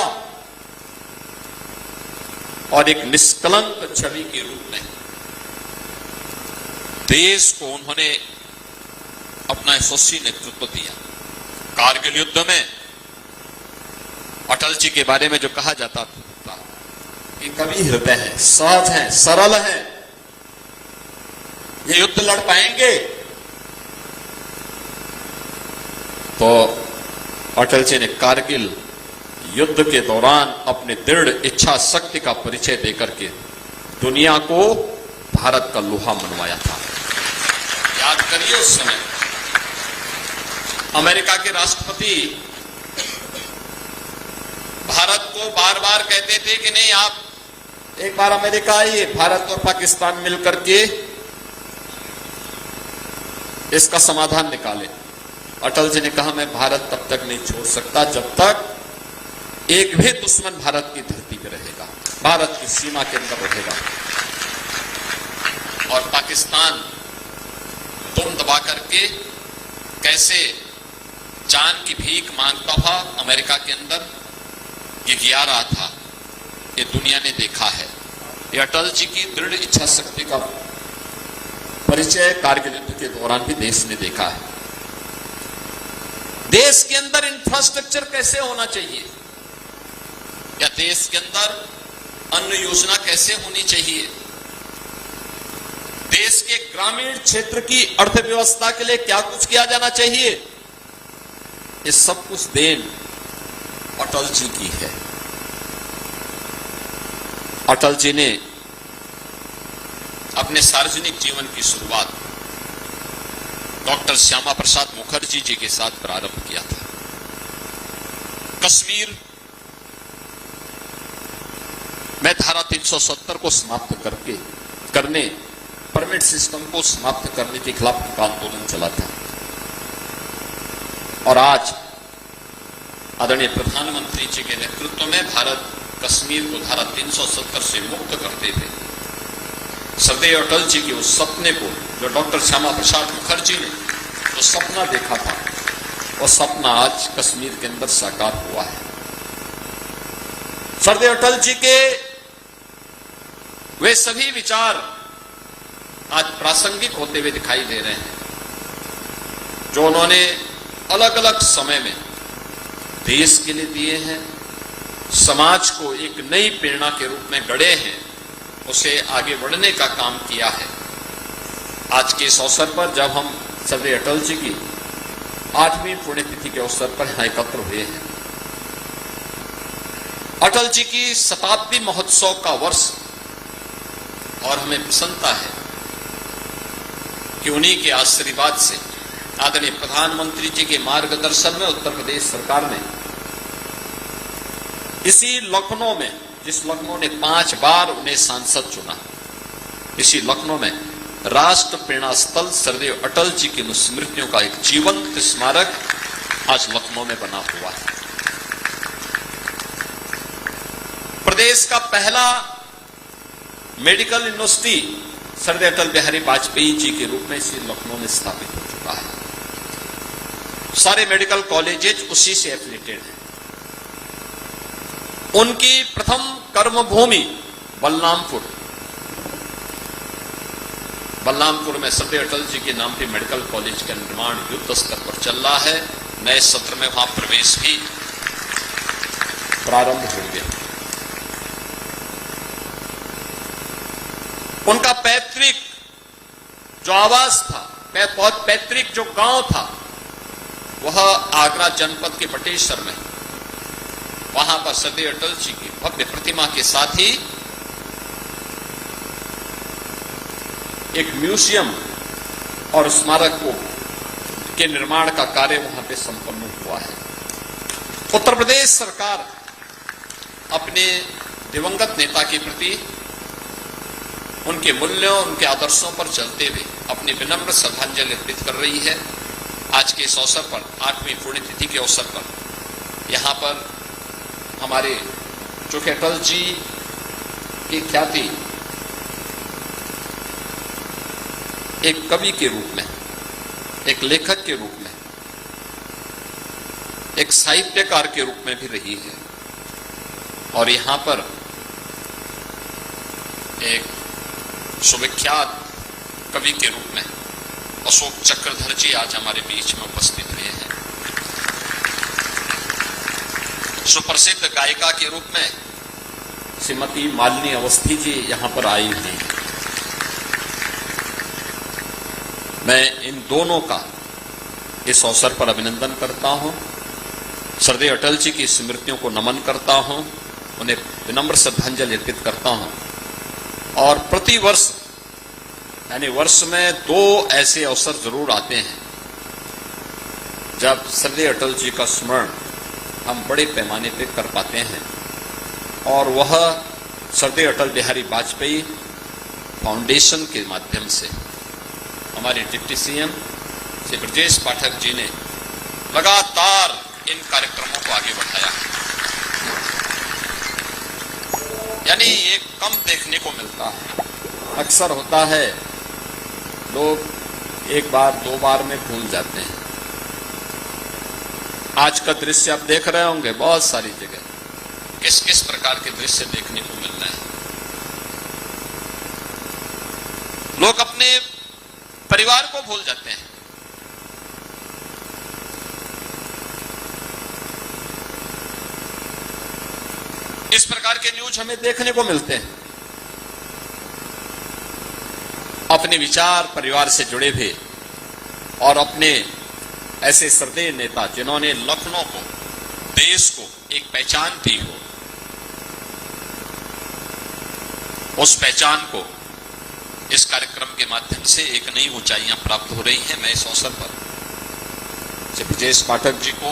और एक निष्कलंक छवि के रूप में देश को उन्होंने अपना यशस्वी नेतृत्व दिया। कारगिल युद्ध में अटल जी के बारे में जो कहा जाता था कि कवि हृदय है, सहज है, सरल है, ये युद्ध लड़ पाएंगे। तो अटल जी ने कारगिल युद्ध के दौरान अपने दृढ़ इच्छा शक्ति का परिचय देकर के दुनिया को भारत का लोहा मनवाया था। याद करिए उस समय अमेरिका के राष्ट्रपति भारत को बार बार कहते थे कि नहीं, आप एक बार अमेरिका आइए, भारत और पाकिस्तान मिलकर के इसका समाधान निकाले। अटल जी ने कहा, मैं भारत तब तक नहीं छोड़ सकता जब तक एक भी दुश्मन भारत की धरती पर रहेगा, भारत की सीमा के अंदर रहेगा। और पाकिस्तान दुम दबा करके कैसे जान की भीख मांगता था अमेरिका के अंदर, ये गिरा रहा था, ये दुनिया ने देखा है। ये अटल जी की दृढ़ इच्छा शक्ति का परिचय कारगिल युद्ध के दौरान भी देश ने देखा है। देश के अंदर इंफ्रास्ट्रक्चर कैसे होना चाहिए, या देश के अंदर अन्न योजना कैसे होनी चाहिए, देश के ग्रामीण क्षेत्र की अर्थव्यवस्था के लिए क्या कुछ किया जाना चाहिए, ये सब कुछ देन अटल जी की है। अटल जी ने अपने सार्वजनिक जीवन की शुरुआत डॉक्टर श्यामा प्रसाद मुखर्जी जी के साथ प्रारंभ किया था। कश्मीर में धारा 370 को समाप्त करने परमिट सिस्टम को समाप्त करने के खिलाफ उनका आंदोलन चला था। और आज आदरणीय प्रधानमंत्री जी के नेतृत्व में भारत कश्मीर को धारा 370 से मुक्त करते थे। सरदेव अटल जी के उस सपने को, जो डॉक्टर श्यामा प्रसाद मुखर्जी ने जो सपना देखा था, वो सपना आज कश्मीर के अंदर साकार हुआ है। सरदेव अटल जी के वे सभी विचार आज प्रासंगिक होते हुए दिखाई दे रहे हैं, जो उन्होंने अलग अलग समय में देश के लिए दिए हैं, समाज को एक नई प्रेरणा के रूप में गढ़े हैं, उसे आगे बढ़ने का काम किया है। आज के इस अवसर पर जब हम सरदेव अटल जी की 8वीं पुण्यतिथि के अवसर पर यहां एकत्र हुए हैं, अटल जी की शताब्दी महोत्सव का वर्ष, और हमें प्रसन्नता है कि उन्हीं के आशीर्वाद से आदरणीय प्रधानमंत्री जी के मार्गदर्शन में उत्तर प्रदेश सरकार ने इसी लखनऊ में, जिस लखनऊ ने 5 बार उन्हें सांसद चुना, इसी लखनऊ में राष्ट्र प्रेरणा स्थल सरदेव अटल जी की स्मृतियों का एक जीवंत स्मारक आज लखनऊ में बना हुआ है। प्रदेश का पहला मेडिकल यूनिवर्सिटी सरदेव अटल बिहारी वाजपेयी जी के रूप में इसी लखनऊ में स्थापित हो चुका है। सारे मेडिकल कॉलेजेज उसी से एफिलिएटेड हैं। उनकी प्रथम कर्मभूमि बलरामपुर में सरदेव अटल जी के नाम पे मेडिकल कॉलेज का निर्माण युद्ध स्तर पर चल रहा है। नए सत्र में वहां प्रवेश भी प्रारंभ हो गया। उनका पैतृक जो आवास था, पैतृक जो गांव था, वह आगरा जनपद के बटेश्वर में, वहां पर सरदेव अटल जी की भव्य प्रतिमा के साथ ही एक म्यूजियम और स्मारक के निर्माण का कार्य वहां पे संपन्न हुआ है। उत्तर प्रदेश सरकार अपने दिवंगत नेता के प्रति उनके मूल्यों, उनके आदर्शों पर चलते हुए अपनी विनम्र श्रद्धांजलि अर्पित कर रही है। आज के इस अवसर पर 8वीं पुण्यतिथि के अवसर पर यहां पर हमारे चूंकि अटल जी की ख्याति एक कवि के रूप में, एक लेखक के रूप में, एक साहित्यकार के रूप में भी रही है, और यहां पर एक सुविख्यात कवि के रूप में अशोक चक्रधर जी आज हमारे बीच में उपस्थित रहे हैं। सुप्रसिद्ध गायिका के रूप में श्रीमती मालिनी अवस्थी जी यहां पर आई हुई हैं। मैं इन दोनों का इस अवसर पर अभिनंदन करता हूं, श्रद्धेय अटल जी की स्मृतियों को नमन करता हूं, उन्हें विनम्र श्रद्धांजलि अर्पित करता हूं। और प्रतिवर्ष यानी वर्ष में 2 ऐसे अवसर जरूर आते हैं जब श्रद्धेय अटल जी का स्मरण हम बड़े पैमाने पर कर पाते हैं, और वह श्रद्धेय अटल बिहारी वाजपेयी फाउंडेशन के माध्यम से हमारे डिप्टी सीएम श्री ब्रजेश पाठक जी ने लगातार इन कार्यक्रमों को आगे बढ़ाया। यानी ये कम देखने को मिलता है। अक्सर होता है लोग 1 बार 2 बार में भूल जाते हैं। आज का दृश्य आप देख रहे होंगे, बहुत सारी जगह किस किस प्रकार के दृश्य देखने को मिल रहे हैं। लोग अपने परिवार को भूल जाते हैं। इस प्रकार के न्यूज हमें देखने को मिलते हैं। अपने विचार परिवार से जुड़े हुए और अपने ऐसे श्रद्धेय नेता जिन्होंने लखनऊ को, देश को एक पहचान दी हो, उस पहचान को इस कार्यक्रम के माध्यम से एक नई ऊंचाइयां प्राप्त हो रही हैं। मैं इस अवसर पर श्री ब्रजेश पाठक जी को,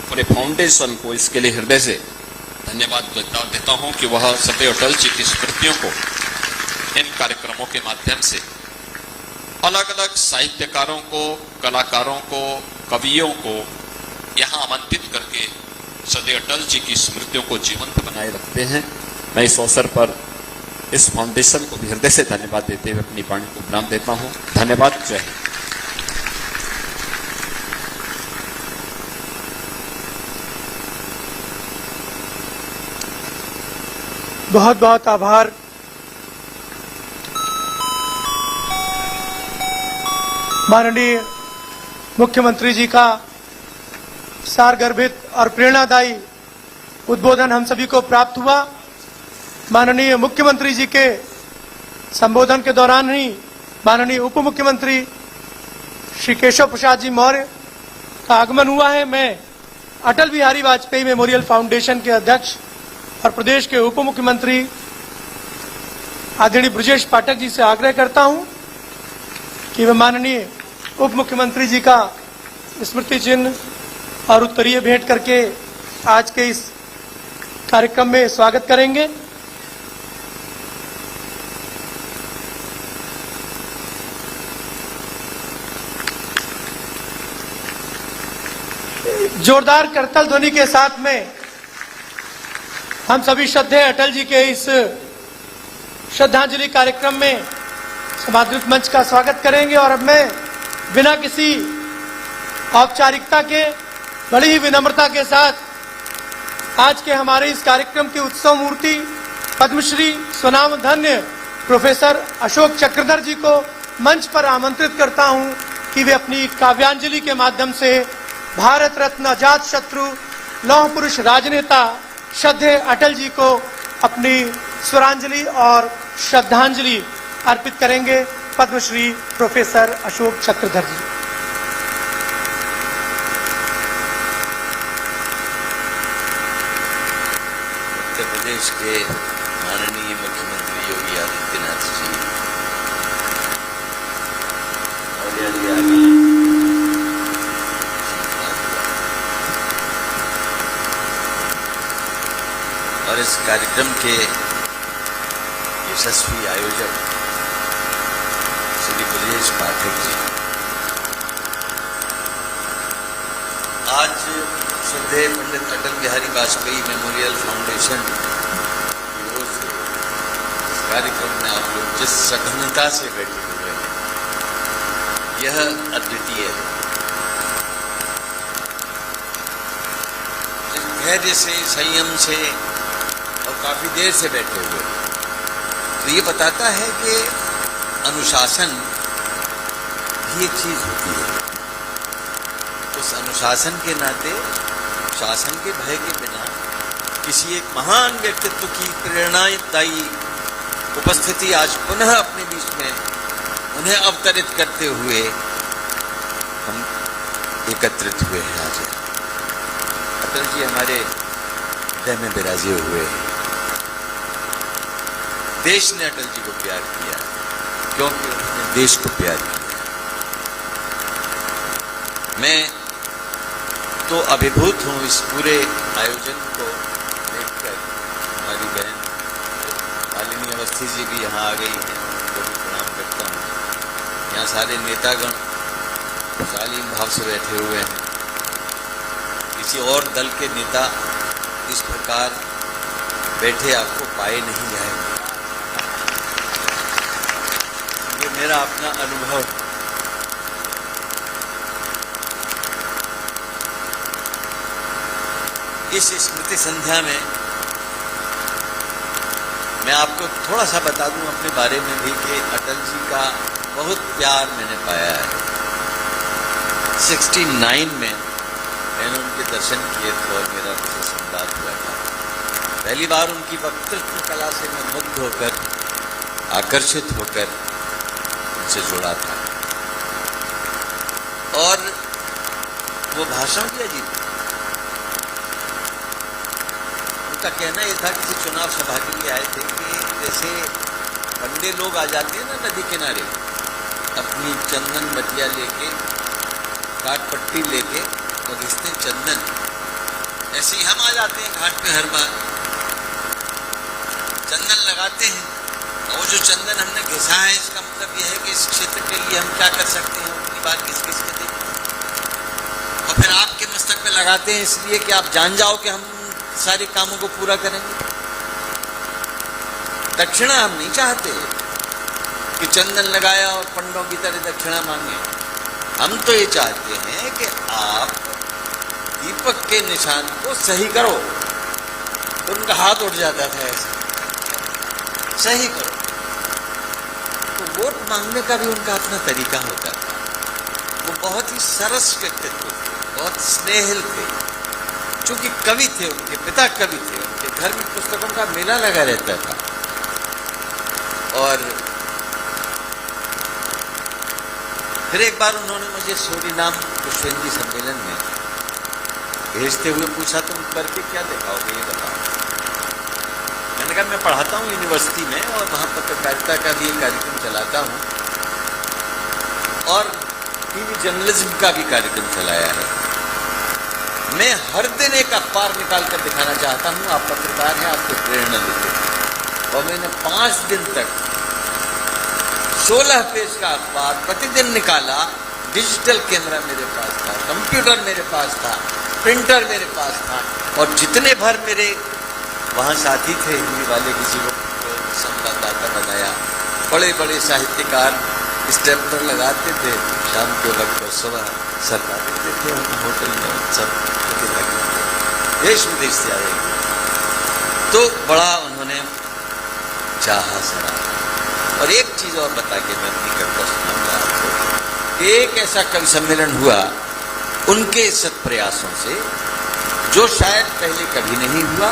पूरे फाउंडेशन को इसके लिए हृदय से धन्यवाद देता हूं कि वह श्रद्धेय अटल जी की स्मृतियों को इन कार्यक्रमों के माध्यम से अलग अलग साहित्यकारों को, कलाकारों को, कवियों को यहां आमंत्रित करके श्रद्धेय अटल जी की स्मृतियों को जीवंत बनाए रखते हैं। मैं इस अवसर पर इस फाउंडेशन को भी हृदय से धन्यवाद देते हुए अपनी वाणी को विराम देता हूं। धन्यवाद। जय हिंद। बहुत बहुत आभार। माननीय मुख्यमंत्री जी का सारगर्भित और प्रेरणादायी उद्बोधन हम सभी को प्राप्त हुआ। माननीय मुख्यमंत्री जी के संबोधन के दौरान ही माननीय उप मुख्यमंत्री श्री केशव प्रसाद जी मौर्य का आगमन हुआ है। मैं अटल बिहारी वाजपेयी मेमोरियल फाउंडेशन के अध्यक्ष और प्रदेश के उप मुख्यमंत्री आदरणीय ब्रजेश पाठक जी से आग्रह करता हूं कि वे माननीय उप मुख्यमंत्री जी का स्मृति चिन्ह और उत्तरीय भेंट करके आज के इस कार्यक्रम में स्वागत करेंगे। जोरदार करतल ध्वनि के साथ में हम सभी श्रद्धेय अटल जी के इस श्रद्धांजलि कार्यक्रम में समादृत मंच का स्वागत करेंगे। और अब मैं बिना किसी औपचारिकता के बड़ी ही विनम्रता के साथ आज के हमारे इस कार्यक्रम की उत्सव मूर्ति पद्मश्री स्वनाम धन्य प्रोफेसर अशोक चक्रधर जी को मंच पर आमंत्रित करता हूं कि वे अपनी काव्यांजलि के माध्यम से भारत रत्न अजात शत्रु लौह पुरुष राजनेता श्रद्धेय अटल जी को अपनी स्वरांजलि और श्रद्धांजलि अर्पित करेंगे। पद्मश्री प्रोफेसर अशोक चक्रधर जी। उत्तर प्रदेश के माननीय मुख्यमंत्री योगी आदित्यनाथ जी और इस कार्यक्रम के यशस्वी आयोजक श्री ब्रजेश पाठक जी, आज श्रद्धेय पंडित अटल बिहारी वाजपेयी मेमोरियल फाउंडेशन की ओर से इस कार्यक्रम में आप लोग जिस सघनता से बैठे हुए हैं, यह अद्वितीय है। जिस धैर्य से, संयम से और काफी देर से बैठे हुए, तो ये बताता है कि अनुशासन भी एक चीज होती है। उस अनुशासन के नाते शासन के भय के बिना किसी एक महान व्यक्तित्व की प्रेरणादायी उपस्थिति आज पुनः अपने बीच में उन्हें अवतरित करते हुए हम एकत्रित हुए हैं आज। अटल जी हमारे हृदय में विराजे हुए हैं। देश ने अटल जी को प्यार किया क्योंकि उन्होंने देश को प्यार किया। मैं तो अभिभूत हूं इस पूरे आयोजन को देखकर। हमारी बहन मालिनी अवस्थी जी भी यहाँ आ गई हैं, उनको भी प्रणाम करता हूँ। यहाँ सारे नेतागण शालीन भाव से बैठे हुए हैं। किसी और दल के नेता इस प्रकार बैठे आपको पाए नहीं जाएंगे। ये मेरा अपना अनुभव है। इस स्मृति संध्या में मैं आपको थोड़ा सा बता दूं अपने बारे में भी कि अटल जी का बहुत प्यार मैंने पाया है। 69 में मैंने उनके दर्शन किए थे और मेरा उनसे संवाद हुआ था। पहली बार उनकी वक्तृत्व कला से मैं मुग्ध होकर, आकर्षित होकर उनसे जुड़ा था। और वो भाषण भी अजीब था। उनका कहना यह था, किसी चुनाव सभा के लिए आए थे कि जैसे पंडे लोग आ जाते हैं ना नदी किनारे, अपनी चंदन बतिया लेके, काट पट्टी लेके और घिसते चंदन, ऐसे ही हम आ जाते हैं घाट पे हर बार, चंदन लगाते हैं। और वो जो चंदन हमने घिसा है, इसका मतलब यह है कि इस क्षेत्र के लिए हम क्या कर सकते हैं, उतनी बार घिस घिस के देखें। और फिर आपके मस्तक पे लगाते हैं इसलिए कि आप जान जाओ कि हम सारे कामों को पूरा करेंगे। दक्षिणा हम नहीं चाहते कि चंदन लगाया और पंडों की तरह दक्षिणा मांगे। हम तो ये चाहते हैं कि आप दीपक के निशान को सही करो। तो उनका हाथ उठ जाता था ऐसे, सही करो। तो वोट मांगने का भी उनका अपना तरीका होता था। वो बहुत ही सरस व्यक्तित्व थे, बहुत स्नेहिल थे। चूंकि कवि थे, उनके पिता कवि थे, उनके घर में पुस्तकों का मेला लगा रहता था। और फिर एक बार उन्होंने मुझे सूरीनाम पुष्पेंद्र सम्मेलन में भेजते हुए पूछा, तुम करके क्या दिखाओगे, ये बताओ। मैंने कहा मैं पढ़ाता हूँ यूनिवर्सिटी में और वहाँ पत्रकारिता का भी कार्यक्रम चलाता हूँ और टीवी जर्नलिज्म का भी कार्यक्रम चलाया है। मैं हर दिन एक अखबार निकाल कर दिखाना चाहता हूँ, आप पत्रकार हैं, आपको प्रेरणा देते। और मैंने 5 दिन तक 16 पेज का अखबार प्रतिदिन निकाला। डिजिटल कैमरा मेरे पास था, कंप्यूटर मेरे पास था, प्रिंटर मेरे पास था। और जितने भर मेरे वहाँ साथी थे हिंदी वाले, किसी को संवाददाता बनाया, बड़े बड़े साहित्यकार स्टेपलर लगाते थे शाम के वक्त और सुबह सरका देते थे हम होटल में। सब देश विदेश से आए तो बड़ा उन्होंने चाहा सराहा। और एक चीज और बता के मैं अपनी कविता सुनाऊंगा आपको। एक ऐसा कवि सम्मेलन हुआ उनके सत प्रयासों से जो शायद पहले कभी नहीं हुआ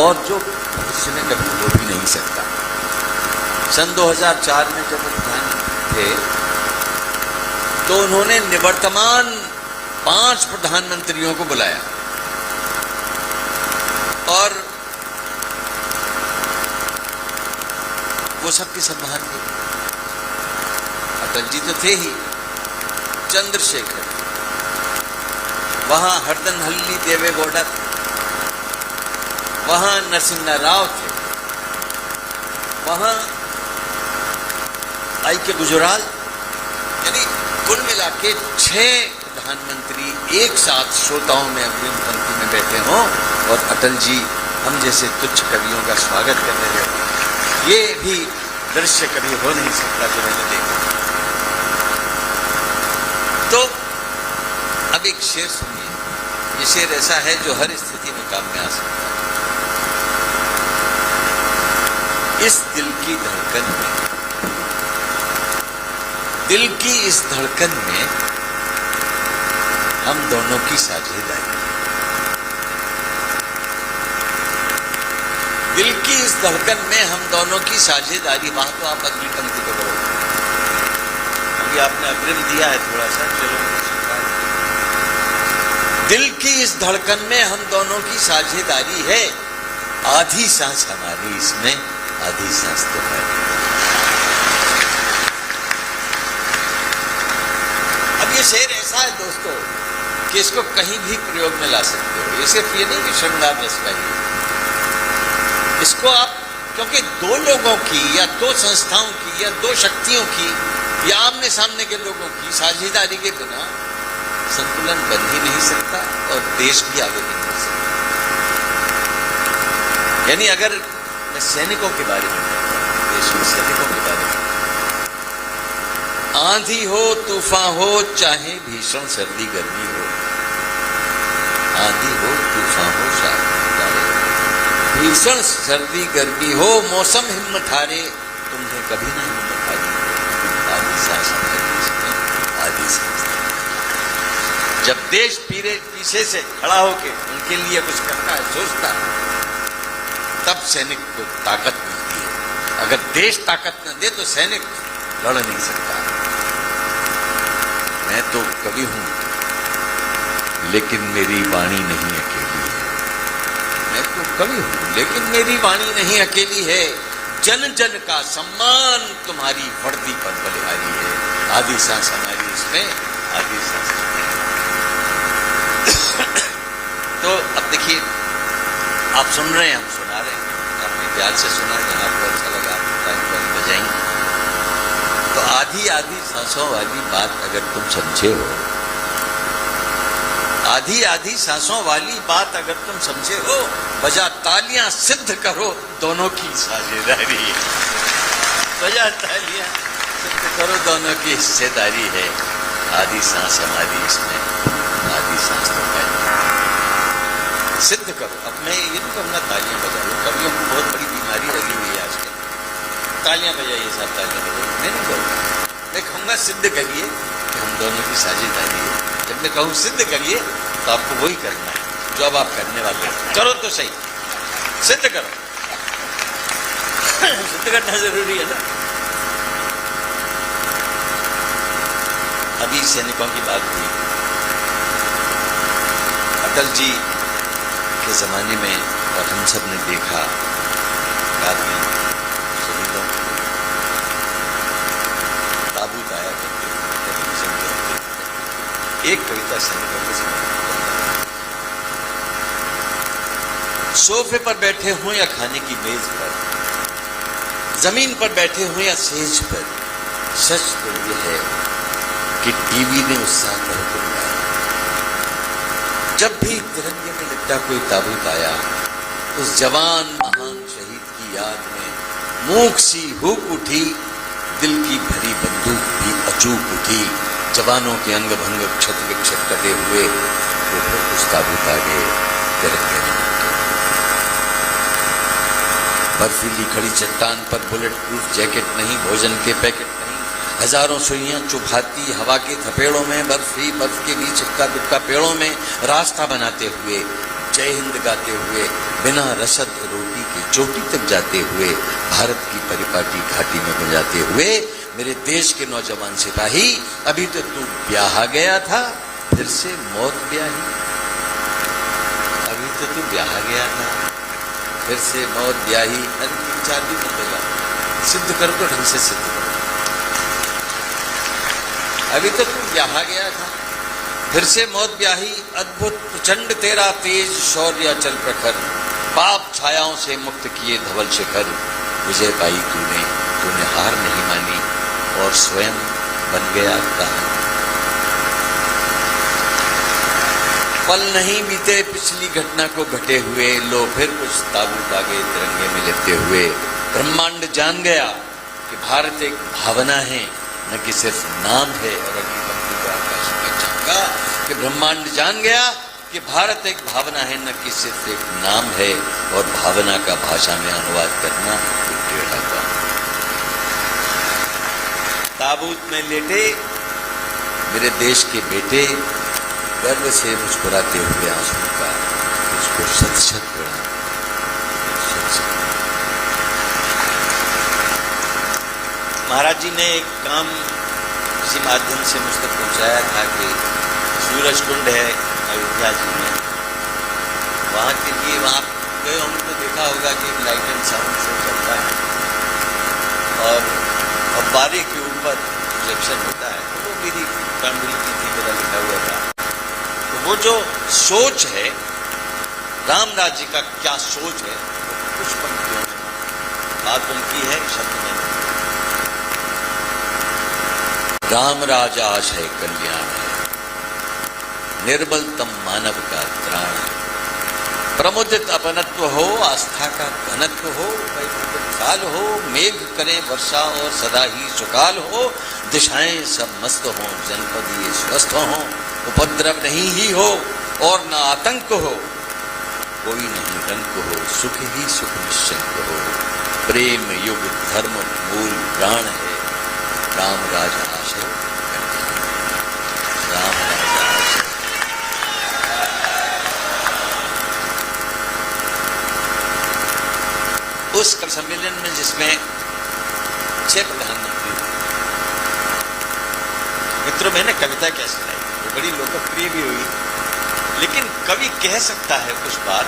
और जो भविष्य में कभी हो भी नहीं सकता। सन 2004 में जब प्रधानमंत्री थे तो उन्होंने निवर्तमान 5 प्रधानमंत्रियों को बुलाया और वो सबके सम्मान थे। अटल जी तो थे ही, चंद्रशेखर, वहां हरदनहल्ली देवेगौड़ा, वहां नरसिम्हा राव थे, वहां आई के गुजराल, यानी कुल मिला के 6 प्रधानमंत्री एक साथ श्रोताओं में अग्रिम पंक्ति में बैठे हों और अटल जी हम जैसे तुच्छ कवियों का स्वागत कर रहे हो। ये भी दृश्य कभी हो नहीं सकता जो मैंने देखा। तो अब एक शेर सुनिए। ये शेर ऐसा है जो हर स्थिति में काम में आ सकता है। इस दिल की धड़कन में, दिल की इस धड़कन में हम दोनों की साझेदारी है। दिल की इस धड़कन में हम दोनों की साझेदारी। वहां तो आप अगली पंक्ति को करो, अभी आपने अग्रिम दिया है थोड़ा सा, चलो दिल की इस धड़कन में हम दोनों की साझेदारी है, आधी सांस हमारी इसमें, आधी सांस तुम्हारी। अब ये शेर ऐसा है दोस्तों कि इसको कहीं भी प्रयोग में ला सकते हो। ये सिर्फ ये नहीं कि श्रृंगार रस का ही, इसको आप, क्योंकि दो लोगों की या दो संस्थाओं की या दो शक्तियों की या आमने सामने के लोगों की साझेदारी के बिना संतुलन बन ही नहीं सकता और देश भी आगे नहीं बढ़ सकता। यानी अगर मैं सैनिकों के बारे में कहता हूं, देश में सैनिकों के बारे में, आंधी हो तूफान हो चाहे भीषण सर्दी गर्मी हो, आंधी हो तूफान हो चाहे भीषण सर्दी गर्मी हो, मौसम हिम्मत हारे तुमने कभी ना हिम्मत हारी, आधी सांस आधी सांस। जब देश पीछे से खड़ा होके उनके लिए कुछ करता है, सोचता है, तब सैनिक को ताकत मिलती है। अगर देश ताकत न दे तो सैनिक लड़ नहीं सकता। मैं तो कवि हूं लेकिन मेरी वाणी नहीं अकेली है, मैं तो कवि हूं लेकिन मेरी वाणी नहीं अकेली है, जन जन का सम्मान तुम्हारी वर्दी पर बलिहारी है, आधी सांस हमारी इसमें, आधी सांस तो अब देखिए, आप सुन रहे हैं, हम सुना रहे हैं, आपने प्यार से सुना, जहां आपको अच्छा लगा आप ताली बजाएंगे। तो आधी आधी सांसों वाली बात अगर तुम समझे हो, आधी आधी सांसों वाली बात अगर तुम समझे हो, बजा तालियां सिद्ध करो दोनों की साझेदारी है, बजा तालियां सिद्ध करो दोनों की हिस्सेदारी है, आधी सांस हमारी इसमें, आधी सांस तुम्हारी, सिद्ध करो। अब मैं ये नहीं कहूँगा तालियां बजाओ, कवियों को बहुत बड़ी बीमारी लगी हुई है आजकल, तालियां बजाइए साहब, तालियां बजाइए, मैं नहीं कहूँगा, मैं कहूँगा सिद्ध करिए कि हम दोनों की साझेदारी है। जब मैं कहूँ सिद्ध करिए तो आपको वही करना है जो अब आप करने वाले हैं, करो तो सही, सिद्ध करो सिद्ध करना जरूरी है ना। अभी सैनिकों की बात हुई, अटल जी के जमाने में, और हम सब ने देखा आदमी शहीदों को ताबूत आया करते टेलीविजन के, एक कविता सैनिकों के जमाने में, सोफे पर बैठे हों या खाने की मेज पर, जमीन पर बैठे हों या सेज पर, सच तो ये है कि टीवी ने उत्साह भर बुलाया। जब भी तिरंगे में लिपटा कोई ताबूत आया, उस जवान महान शहीद की याद में मूक सी हुक उठी, दिल की भरी बंदूक भी अचूक उठी, जवानों के अंग भंग क्षत विक्षत कटे हुए, तो फिर उस ताबूत आगे तिरंगे में बर्फीली खड़ी चट्टान पर बुलेट प्रूफ जैकेट नहीं, भोजन के पैकेट नहीं, हजारों सुइयां चुभाती हवा के थपेड़ों में, बर्फी बर्फ के बीच इक्का दुक्का पेड़ों में रास्ता बनाते हुए, जय हिंद गाते हुए, बिना रसद रोटी की चोटी तक जाते हुए, भारत की परिपाटी घाटी में बजाते हुए, मेरे देश के नौजवान सिपाही, अभी तो तू ब्याहा गया था, फिर से मौत ब्याही, अभी तो तू ब्याहा गया था, फिर से मौत ब्याही, 3-4 दिन बजा, सिद्ध कर तो ढंग से सिद्ध कर, अभी तो तू ब्याहा गया था, फिर से मौत ब्याही, अद्भुत प्रचंड तेरा तेज शौर्य चल प्रखर, पाप छायाओं से मुक्त किए धवल शिखर, विजय पाई तूने, तूने हार नहीं मानी और स्वयं बन गया कहानी। पल नहीं बीते पिछली घटना को घटे हुए, लो फिर कुछ ताबूत आगे तिरंगे में लेते हुए, ब्रह्मांड जान गया कि भारत एक भावना है न कि सिर्फ नाम है, और अगली पंक्ति को आकाश में चाहूंगा कि ब्रह्मांड जान गया कि भारत एक भावना है न कि सिर्फ एक नाम है, और भावना का भाषा में अनुवाद करना एक टेढ़ा काम। ताबूत में लेटे मेरे देश के बेटे, गर्व से मुस्कुराते हुए आंसू का उसको शत शत प्रणाम, शत शत महाराज जी ने एक काम किसी माध्यम से मुझ तक पहुंचाया था कि सूरज कुंड है अयोध्या जी में, वहाँ के लिए वहाँ गए होंगे तो देखा होगा कि लाइट एंड साउंड शो चलता है और फव्वारे के ऊपर प्रोजेक्शन होता है। तो वो मेरी पांडुलिपि थी, मेरा लिखा हुआ था। तो वो जो सोच है राम राज्य का, क्या सोच है, कुछ पंक्तियों में बात उनकी है, शब्द में राम राज आश है कल्याण है, निर्बलतम मानव का त्राण है, प्रमुदित अपनत्व हो, आस्था का घनत्व हो, वैभव काल हो, मेघ करें वर्षा और सदा ही सुकाल हो, दिशाएं सब मस्त हो, जनपद ये स्वस्थ हो, उपद्रव नहीं ही हो और न आतंक हो, कोई नहीं रंक हो, सुख ही सुख निश्चिंत हो, प्रेम युग धर्म मूल प्राण है, राम राज आश है राम राज आश है। उस सम्मेलन में जिसमें 6 प्रधानमंत्री मित्रों, मैंने कविता क्या सुनाई, वो बड़ी लोकप्रिय भी हुई, लेकिन कवि कह सकता है कुछ बात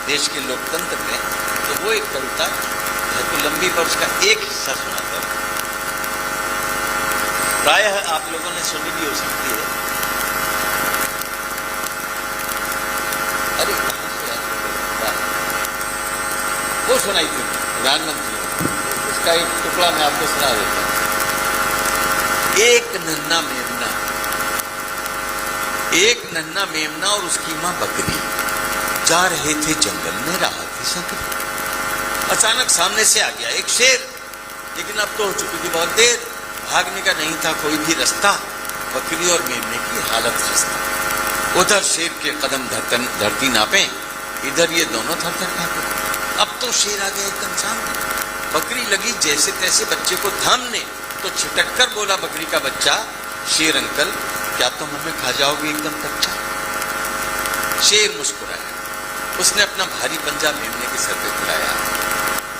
देश के लोकतंत्र में, तो वो एक कविता है तो लंबी, पर उसका एक हिस्सा सुनाता हूं। प्रायः आप लोगों ने सुनी भी हो सकती है। अरे कहां से वो सुनाई थी प्रधानमंत्री, उसका एक टुकड़ा मैं आपको सुना देता हूं। एक नन्हा मेमना और उसकी मां बकरी जा रहे थे जंगल में, राह थी सकरी। अचानक सामने से आ गया एक शेर, लेकिन अब तो हो चुकी थी बहुत देर, भागने का नहीं था कोई भी रास्ता, बकरी और मेमने की हालत खस्ता। उधर शेर के कदम धरती नापे, इधर ये दोनों थर-थर कांपे। अब तो शेर आ गया एकदम सामने, बकरी लगी जैसे तैसे बच्चे को थामने, तो छिटक कर बोला बकरी का बच्चा, शेर अंकल क्या तुम हमें खा जाओगे एकदम कच्चा। शेर मुस्कुराया, उसने अपना भारी पंजा मेमने के सर पे फिराया,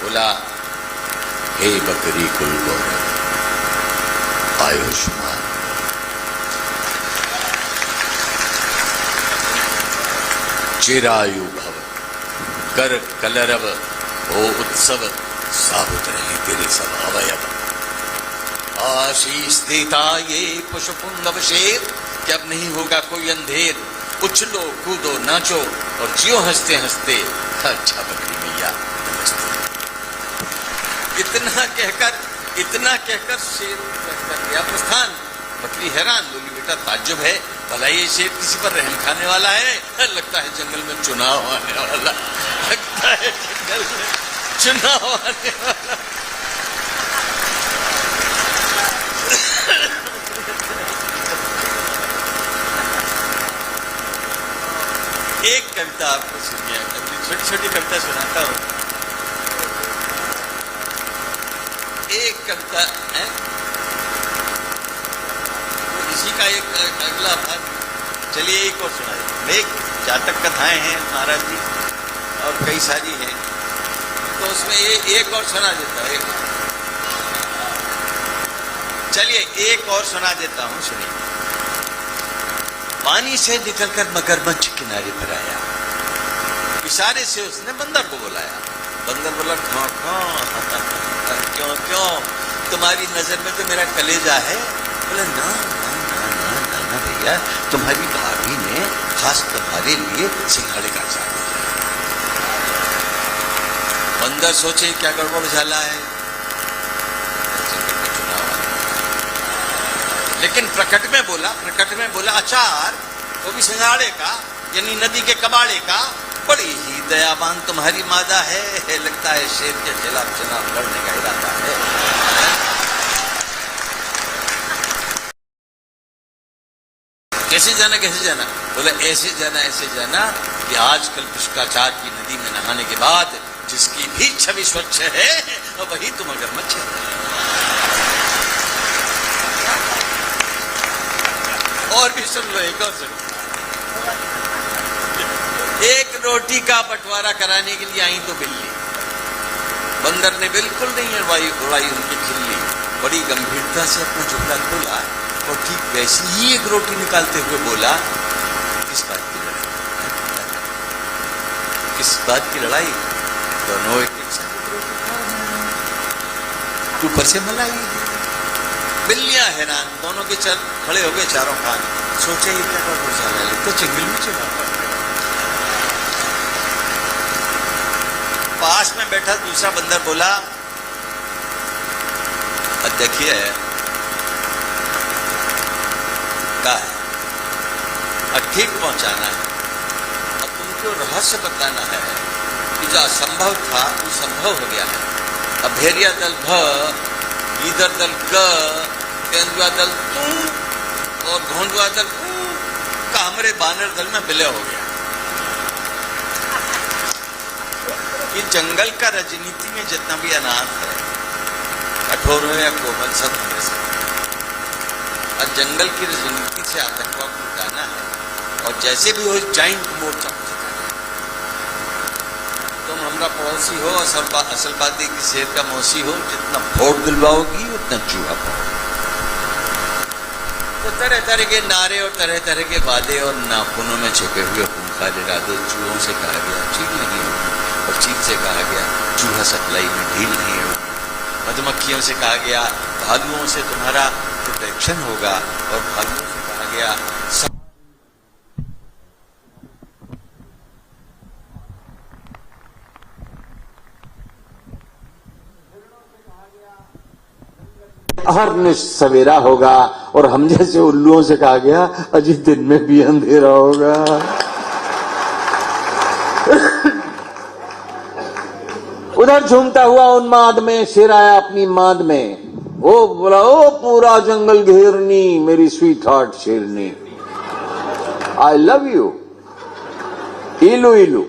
बोला हे बकरी कुल गौरव आयुष्मान, चिरायु भव कर कलरव हो उत्सव, साबुत रहे तेरे सब अवयव। आशीष देता ये पुष्पुंगव शेर कि अब नहीं होगा कोई अंधेर, उछलो कूदो नाचो और जियो हंसते हंसते, अच्छा बकरी मैया नमस्ते। इतना कहकर शेर कर गया प्रस्थान। बकरी हैरान, बोली बेटा ताज्जुब है, भला ये शेर किसी पर रहम खाने वाला है? लगता है जंगल में चुनाव आने वाला, लगता है जंगल में चुनाव आने वाला। एक कविता आपको सुनिए, छोटी छोटी कविता सुनाता हूं। एक कविता है, इसी का एक अगला भाग, चलिए एक और सुना दें। एक जातक कथाएं हैं महाराज जी और कई सारी हैं, तो उसमें ये एक और सुना देता है। चलिए एक और सुना देता हूं, सुनिए। पानी से निकलकर मगरमच्छ किनारे पर आया, इशारे से उसने बंदर को बुलाया। बंदर बोला खां खां, क्यों क्यों, तुम्हारी नजर में तो मेरा कलेजा है। बोले ना भैया, तुम्हारी भाभी ने खास तुम्हारे लिए सिंघाड़े का अचार भेजा। बंदर सोचे क्या गड़बड़ झाला है, लेकिन प्रकट में बोला अचार, वो भी सिंघाड़े का, यानी नदी के कबाड़े का। बड़ी ही दयावान तुम्हारी मादा है, लगता है शेर के खिलाफ चुनाव लड़ने का इरादा है। कैसे जाना? बोले ऐसे जाना कि आजकल पुष्काचार की नदी में नहाने के बाद जिसकी भी छवि स्वच्छ है, वही तुम मगरमच्छ है। और भी सुन लो, एक और सुन। एक रोटी का बंटवारा कराने के लिए आई तो बिल्ली, बंदर ने बिल्कुल नहीं उड़ाई उनकी खिल्ली, बड़ी गंभीरता से अपना झुकला खोला और ठीक वैसी ही एक रोटी निकालते हुए बोला, किस बात की लड़ाई, किस बात की लड़ाई, दोनों एक साथ रोटी खा रहे हैं, ऊपर से मलाई। बिल्लियां हैरान, दोनों के चल खड़े हो गए चारों खान, सोचे ये क्या कर जाना है, तो चिंगल में चला। पास में बैठा दूसरा बंदर बोला, अब देखिए क्या है, अब ठीक पहुंचाना है, अब तुमको रहस्य बताना है कि जो असंभव था वो संभव हो गया है। अब भेड़िया दल भ, गीदड़ दल ग, तेंदुआ दल तू और घोंडुआ दल का हमरे बानर दल में विलय हो गया। ये जंगल का राजनीति में जितना भी अनाथ है, कठोर हो या कोमल, सब होने से, और जंगल की राजनीति से आतंकवाद मिटाना है और जैसे भी हो जाइंट मोर्चा तुम हमारा पड़ोसी हो, असल बात है कि शेर का मौसी हो, जितना वोट दिलवाओगी उतना चूहा पाओगी। तो तरह तरह के नारे और तरह तरह के वादे और नाखूनों में छिपे हुए खूंखार इरादे चूहों से कहा गया चीख नहीं होगी, और चीख से कहा गया चूहा सप्लाई में ढील नहीं होगी, मधुमक्खियों से कहा गया भालुओं से तुम्हारा प्रोटेक्शन होगा, और भालुओं से कहा गया हर सवेरा होगा, और हम जैसे उल्लुओं से कहा गया अजी दिन में भी अंधेरा होगा। उधर झूमता हुआ उन्माद में शेर आया अपनी माद में, ओ बोला ओ पूरा जंगल घेरनी मेरी स्वीट हार्ट शेरनी, आई लव यू इलू इलू।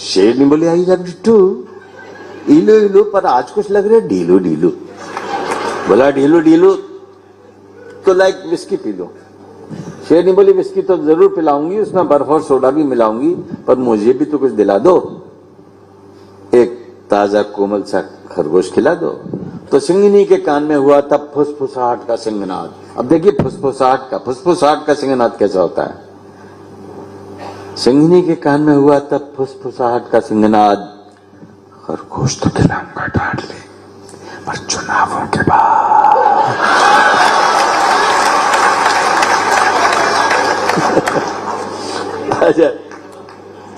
शेरनी बोली आई लव यू टू इलू इलू, पर आज कुछ लग रहा है ढीलू ढीलू। बोला ढीलू ढीलू तो लाइक विस्की पी लो। शेरनी बोली विस्की तो जरूर पिलाऊंगी, उसमें बर्फ और सोडा भी मिलाऊंगी, पर मुझे भी तो कुछ दिला दो, एक ताजा कोमल सा खरगोश खिला दो। तो सिंघनी के कान में हुआ तब फुसफुसाहट का सिंहनाद। अब देखिए फुसफुसाहट का सिंहनाद कैसा होता है। सिंघनी के कान में हुआ तब फुसफुसाहट का सिंहनाद, खरगोश तो खिलाऊंगा डांट ले, पर चुनावों के बाद। अच्छा,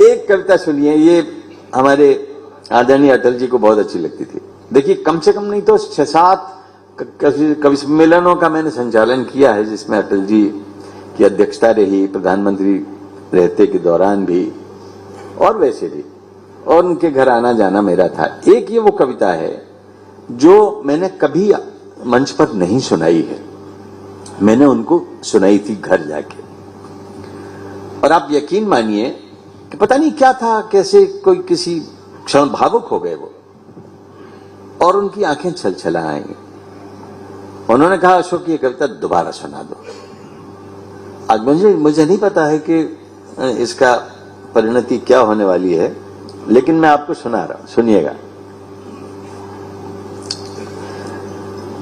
एक कविता सुनिए, ये हमारे आदरणीय अटल जी को बहुत अच्छी लगती थी। देखिए कम से कम नहीं तो 6-7 कवि सम्मेलनों का मैंने संचालन किया है, जिसमें अटल जी की अध्यक्षता रही, प्रधानमंत्री रहते के दौरान भी और वैसे भी, और उनके घर आना जाना मेरा था। एक ये वो कविता है जो मैंने कभी मंच पर नहीं सुनाई है, मैंने उनको सुनाई थी घर जाके, और आप यकीन मानिए कि पता नहीं क्या था, कैसे कोई किसी क्षण भावुक हो गए वो, और उनकी आंखें छलछला आई। उन्होंने कहा अशोक ये कविता दोबारा सुना दो। आज मुझे नहीं पता है कि इसका परिणति क्या होने वाली है, लेकिन मैं आपको सुना रहा हूं, सुनिएगा।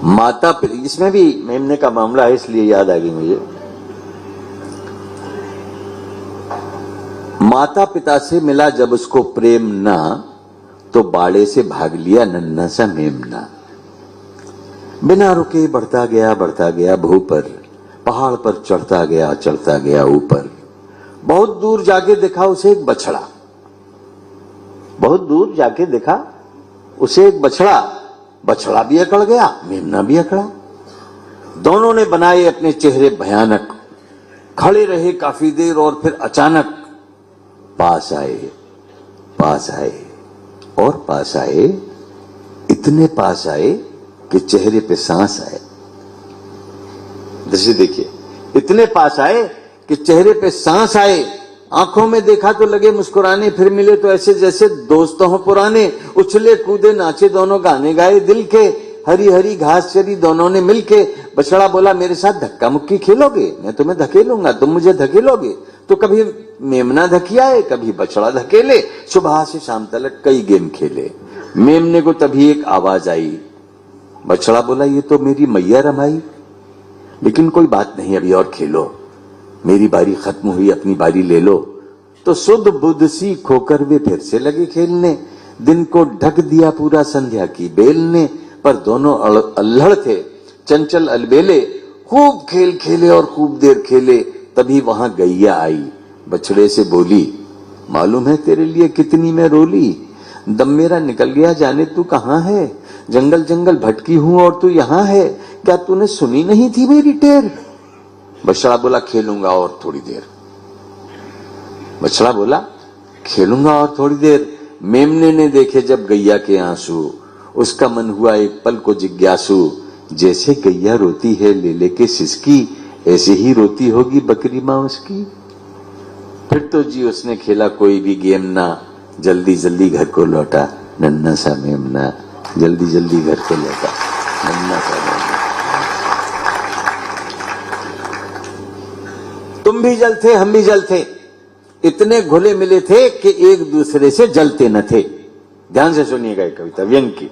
माता पिता, इसमें भी मेमने का मामला है इसलिए याद आ गई मुझे। माता पिता से मिला जब उसको प्रेम ना, तो बाड़े से भाग लिया नन्हा सा मेमना। बिना रुके बढ़ता गया भू पर, पहाड़ पर चढ़ता गया ऊपर। बहुत दूर जाके देखा उसे एक बछड़ा, बहुत दूर जाके देखा उसे एक बछड़ा। बछड़ा भी अकड़ गया, मेमना भी अकड़ा। दोनों ने बनाए अपने चेहरे भयानक, खड़े रहे काफी देर और फिर अचानक पास आए और पास आए, इतने पास आए कि चेहरे पे सांस आए। जैसे देखिए, इतने पास आए कि चेहरे पे सांस आए। आंखों में देखा तो लगे मुस्कुराने, फिर मिले तो ऐसे जैसे दोस्त हो पुराने। उछले कूदे नाचे दोनों, गाने गाए दिल के, हरी हरी घास चरी दोनों ने मिलके। बछड़ा बोला मेरे साथ धक्का मुक्की खेलोगे, मैं तुम्हें धकेलूंगा, तुम मुझे धकेलोगे। तो कभी मेमना धकियाए, कभी बछड़ा धकेले, सुबह से शाम तक कई गेम खेले। मेमने को तभी एक आवाज आई, बछड़ा बोला ये तो मेरी मैया रमाई, लेकिन कोई बात नहीं, अभी और खेलो, मेरी बारी खत्म हुई, अपनी बारी ले लो। तो सुध बुध सी खोकर वे फिर से लगे खेलने। दिन को ढक दिया पूरा संध्या की बेल ने, पर दोनों अल्हड़ थे, चंचल अलबेले। खूब खेल खेले और खूब देर खेले, तभी वहां गैया आई, बछड़े से बोली, मालूम है तेरे लिए कितनी मैं रोली, दम मेरा निकल गया, जाने तू कहां है, जंगल जंगल भटकी हूं और तू यहां है, क्या तूने सुनी नहीं थी मेरी टेर। बछड़ा बोला खेलूंगा और थोड़ी देर। बछड़ा बोला खेलूंगा और थोड़ी देर। मेमने ने देखे जब गैया के आंसू, उसका मन हुआ एक पल को जिज्ञासु, जैसे गैया रोती है ले लेके सिसकी, ऐसे ही रोती होगी बकरी मां उसकी। फिर तो जी उसने खेला कोई भी गेम ना, जल्दी जल्दी घर को लौटा नन्ना सा मेमना, जल्दी जल्दी घर को लौटा नन्ना सा मेमना। तुम भी जल थे हम भी जल थे, इतने घुले मिले थे कि एक दूसरे से जलते न थे। ध्यान से सुनिएगा ये कविता व्यंग की।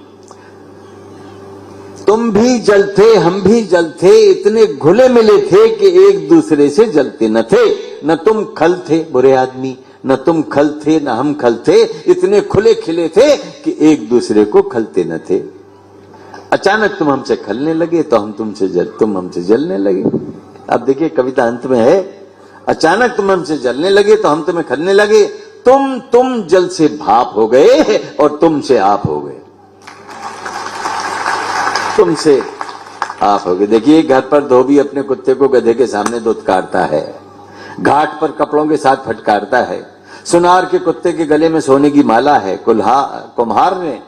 तुम भी जल थे हम भी जल थे, इतने घुले मिले थे कि एक दूसरे से जलते न थे। न तुम खल थे बुरे आदमी, न तुम खल थे न हम खल थे, इतने खुले खिले थे कि एक दूसरे को खलते न थे। अचानक तुम हमसे खलने लगे तो तुम हमसे जलने लगे। अब देखिए कविता अंत में है, अचानक तुम हमसे जलने लगे तो हम तुम्हें खलने लगे, तुम जल से भाप हो गए और तुमसे आप हो गए, तुमसे आप हो गए। देखिए घर पर धोबी अपने कुत्ते को गधे के सामने दुत्कारता है, घाट पर कपड़ों के साथ फटकारता है, सुनार के कुत्ते के गले में सोने की माला है, कुम्हार ने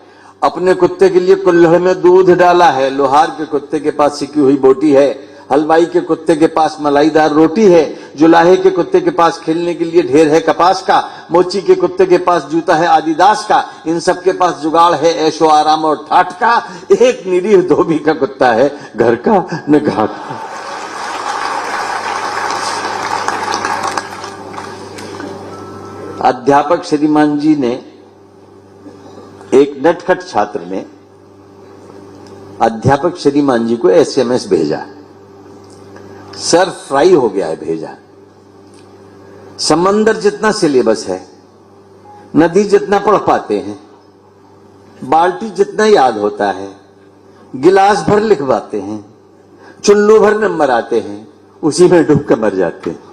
अपने कुत्ते के लिए कुल्हड़ में दूध डाला है, लोहार के कुत्ते के पास सिकी हुई बोटी है, हलवाई के कुत्ते के पास मलाईदार रोटी है, जुलाहे के कुत्ते के पास खेलने के लिए ढेर है कपास का, मोची के कुत्ते के पास जूता है आदिदास का, इन सब के पास जुगाड़ है ऐशो आराम और ठाठ का, एक निरीह धोबी का कुत्ता है घर का न घाट का। अध्यापक श्रीमान जी ने, एक नटखट छात्र ने अध्यापक श्रीमान जी को एसएमएस भेजा, सर फ्राई हो गया है भेजा, समंदर जितना सिलेबस है, नदी जितना पढ़ पाते हैं, बाल्टी जितना याद होता है, गिलास भर लिखवाते हैं, चुल्लू भर नंबर आते हैं, उसी में डूब कर मर जाते हैं।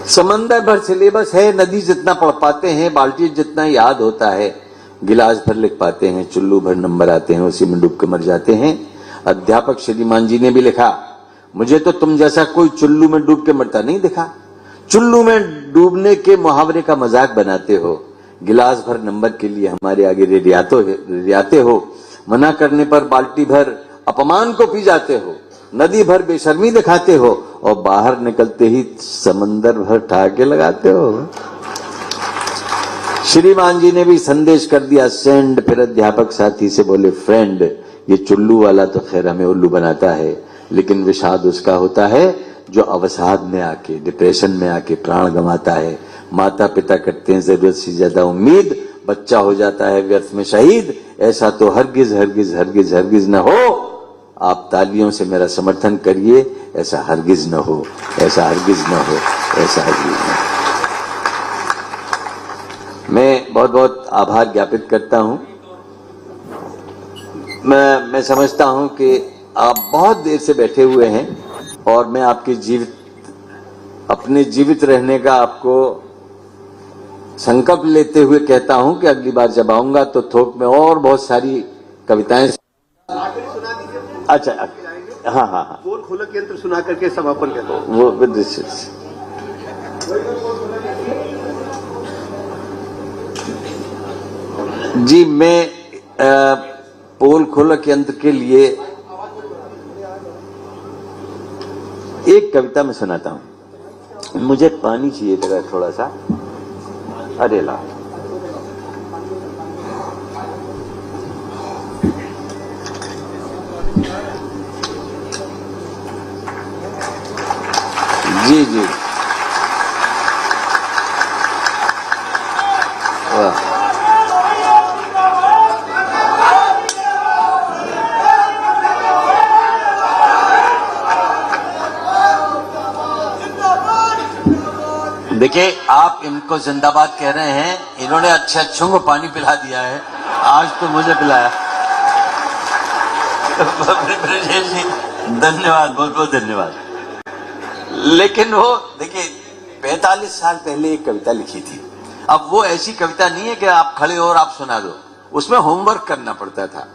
समंदर भर सिलेबस है, नदी जितना पढ़ पाते हैं, बाल्टी जितना याद होता है, गिलास भर लिख पाते हैं, चुल्लू भर नंबर आते हैं, उसी में डूब कर मर जाते हैं। अध्यापक श्रीमान जी ने भी लिखा, मुझे तो तुम जैसा कोई चुल्लू में डूब के मरता नहीं दिखा। चुल्लू में डूबने के मुहावरे का मजाक बनाते हो, गिलास भर नंबर के लिए हमारे आगे रियाते हो, मना करने पर बाल्टी भर अपमान को पी जाते हो, नदी भर बेशर्मी दिखाते हो और बाहर निकलते ही समंदर भर ठहाके लगाते हो। श्रीमान जी ने भी संदेश कर दिया सेंड। फिर अध्यापक साथी से बोले, फ्रेंड ये चुल्लू वाला तो खैर हमें उल्लू बनाता है, लेकिन विषाद उसका होता है जो अवसाद में आके, डिप्रेशन में आके प्राण गंवाता है। माता पिता करते हैं जरूरत से ज्यादा उम्मीद, बच्चा हो जाता है व्यर्थ में शहीद। ऐसा तो हरगिज हरगिज हरगिज हरगिज न हो। आप तालियों से मेरा समर्थन करिए, ऐसा हरगिज न हो, ऐसा हरगिज न हो, ऐसा हरगिज न हो। मैं बहुत बहुत आभार ज्ञापित करता हूं। मैं समझता हूं कि आप बहुत देर से बैठे हुए हैं और मैं आपके अपने जीवित रहने का आपको संकल्प लेते हुए कहता हूं कि अगली बार जब आऊंगा तो थोक में और बहुत सारी कविताएं। अच्छा, हाँ हाँ हाँ, बोल खोलक यंत्र सुना करके समापन कर दो। वो विद जी, मैं पोल खोलक यंत्र के लिए एक कविता में सुनाता हूं। मुझे पानी चाहिए था थोड़ा सा। अरे ला, जी जी, वाह। देखिए, आप इनको जिंदाबाद कह रहे हैं, इन्होंने अच्छे अच्छों को पानी पिला दिया है, आज तो मुझे पिलाया। ब्रजेश जी धन्यवाद, बहुत बहुत धन्यवाद। लेकिन वो देखिए 45 साल पहले एक कविता लिखी थी। अब वो ऐसी कविता नहीं है कि आप खड़े हो और आप सुना दो, उसमें होमवर्क करना पड़ता था।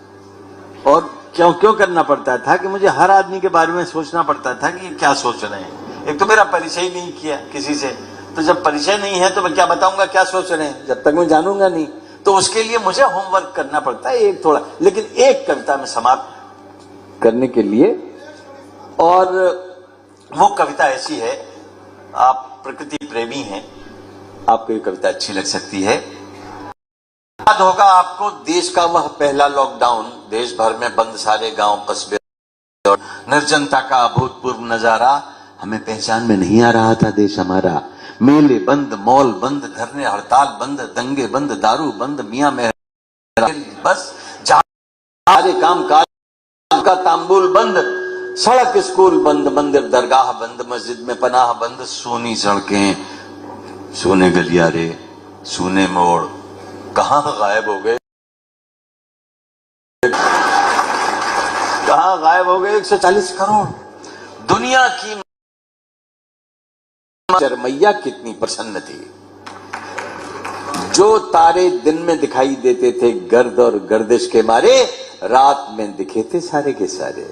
और क्यों क्यों करना पड़ता था कि मुझे हर आदमी के बारे में सोचना पड़ता था कि ये क्या सोच रहे हैं। एक तो मेरा परिचय ही नहीं किया किसी से, तो जब परिचय नहीं है तो मैं क्या बताऊंगा क्या सोच रहे हैं, जब तक मैं जानूंगा नहीं। तो उसके लिए मुझे होमवर्क करना पड़ता है एक थोड़ा, लेकिन एक कविता में समाप्त करने के लिए। और वो कविता ऐसी है, आप प्रकृति प्रेमी हैं, आपको ये कविता अच्छी लग सकती है। याद होगा आपको देश का वह पहला लॉकडाउन, देश भर में बंद सारे गांव कस्बे और निर्जनता का अभूतपूर्व नजारा। हमें पहचान में नहीं आ रहा था देश हमारा। मेले बंद, मॉल बंद, धरने हड़ताल बंद, दंगे बंद, दारू बंद, मियां में बस सारे काम काज का तांबूल बंद, सड़क स्कूल बंद, मंदिर दरगाह बंद, मस्जिद में पनाह बंद, सोनी सड़कें, सोने गलियारे, सोने मोड़ कहां गायब हो गए, कहां गायब हो गए 140 करोड़। दुनिया की मैया कितनी प्रसन्न थी। जो तारे दिन में दिखाई देते थे गर्द और गर्दिश के मारे, रात में दिखे थे सारे के सारे।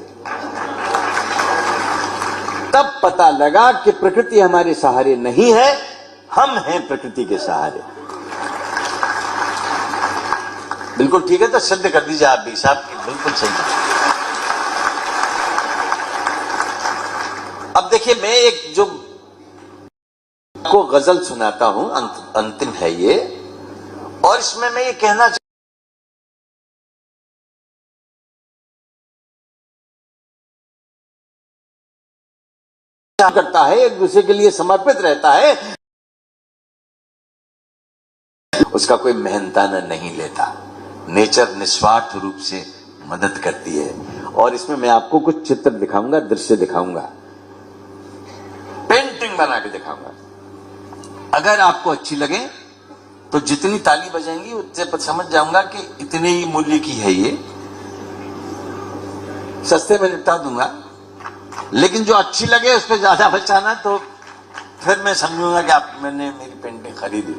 तब पता लगा कि प्रकृति हमारे सहारे नहीं है, हम हैं प्रकृति के सहारे। बिल्कुल ठीक है, तो सिद्ध कर दीजिए आप भी साहब की बिल्कुल सही। अब देखिए, मैं एक जो को गजल सुनाता हूं, अंतिम है ये, और इसमें मैं ये कहना करता है, एक दूसरे के लिए समर्पित रहता है, उसका कोई मेहनताना नहीं लेता। नेचर निस्वार्थ रूप से मदद करती है। और इसमें मैं आपको कुछ चित्र दिखाऊंगा, दृश्य दिखाऊंगा, पेंटिंग बना के दिखाऊंगा। अगर आपको अच्छी लगे तो जितनी ताली बजाएंगी उससे समझ जाऊंगा कि इतने ही मूल्य की है ये, सस्ते में निपटा दूंगा। लेकिन जो अच्छी लगे उस पर ज्यादा बचाना, तो फिर मैं समझूंगा कि मैंने मेरी पेंटिंग खरीदी।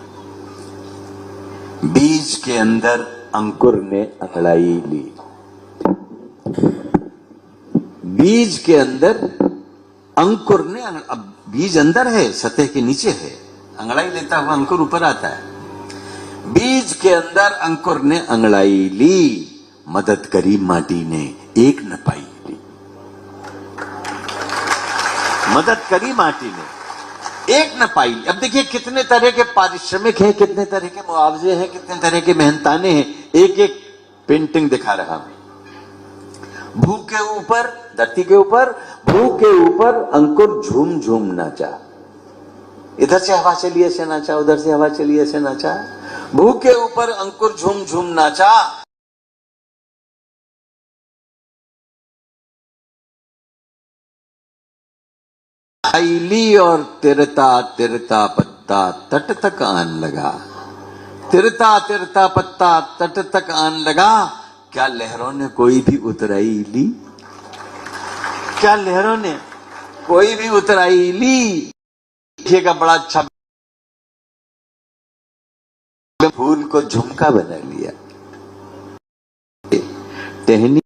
बीज के अंदर अंकुर ने अंगड़ाई ली, बीज के अंदर अंकुर ने, अब बीज अंदर है, सतह के नीचे है, अंगड़ाई लेता हुआ अंकुर ऊपर आता है। बीज के अंदर अंकुर ने अंगड़ाई ली, मदद करी माटी ने एक न पाई ली। मदद करी माटी ने एक न पाई। अब देखिए कितने तरह के पारिश्रमिक हैं, कितने तरह के मुआवजे हैं, कितने तरह के मेहनताने हैं। एक एक पेंटिंग दिखा रहा हूं। भू के ऊपर, धरती के ऊपर, भू के ऊपर अंकुर झूम झूम नाचा। इधर से हवा चली ऐसे नाचा, उधर से हवा चली ऐसे नाचा। भू के ऊपर अंकुर झूम झूम नाचा। ली और तिरता तिरता पत्ता तट तक आन लगा। तिरता तिरता पत्ता तट तक आन लगा। क्या लहरों ने कोई भी उतराई ली? क्या लहरों ने कोई भी उतराई ली? देखिएगा बड़ा अच्छा, फूल को झुमका बना लिया। टहनी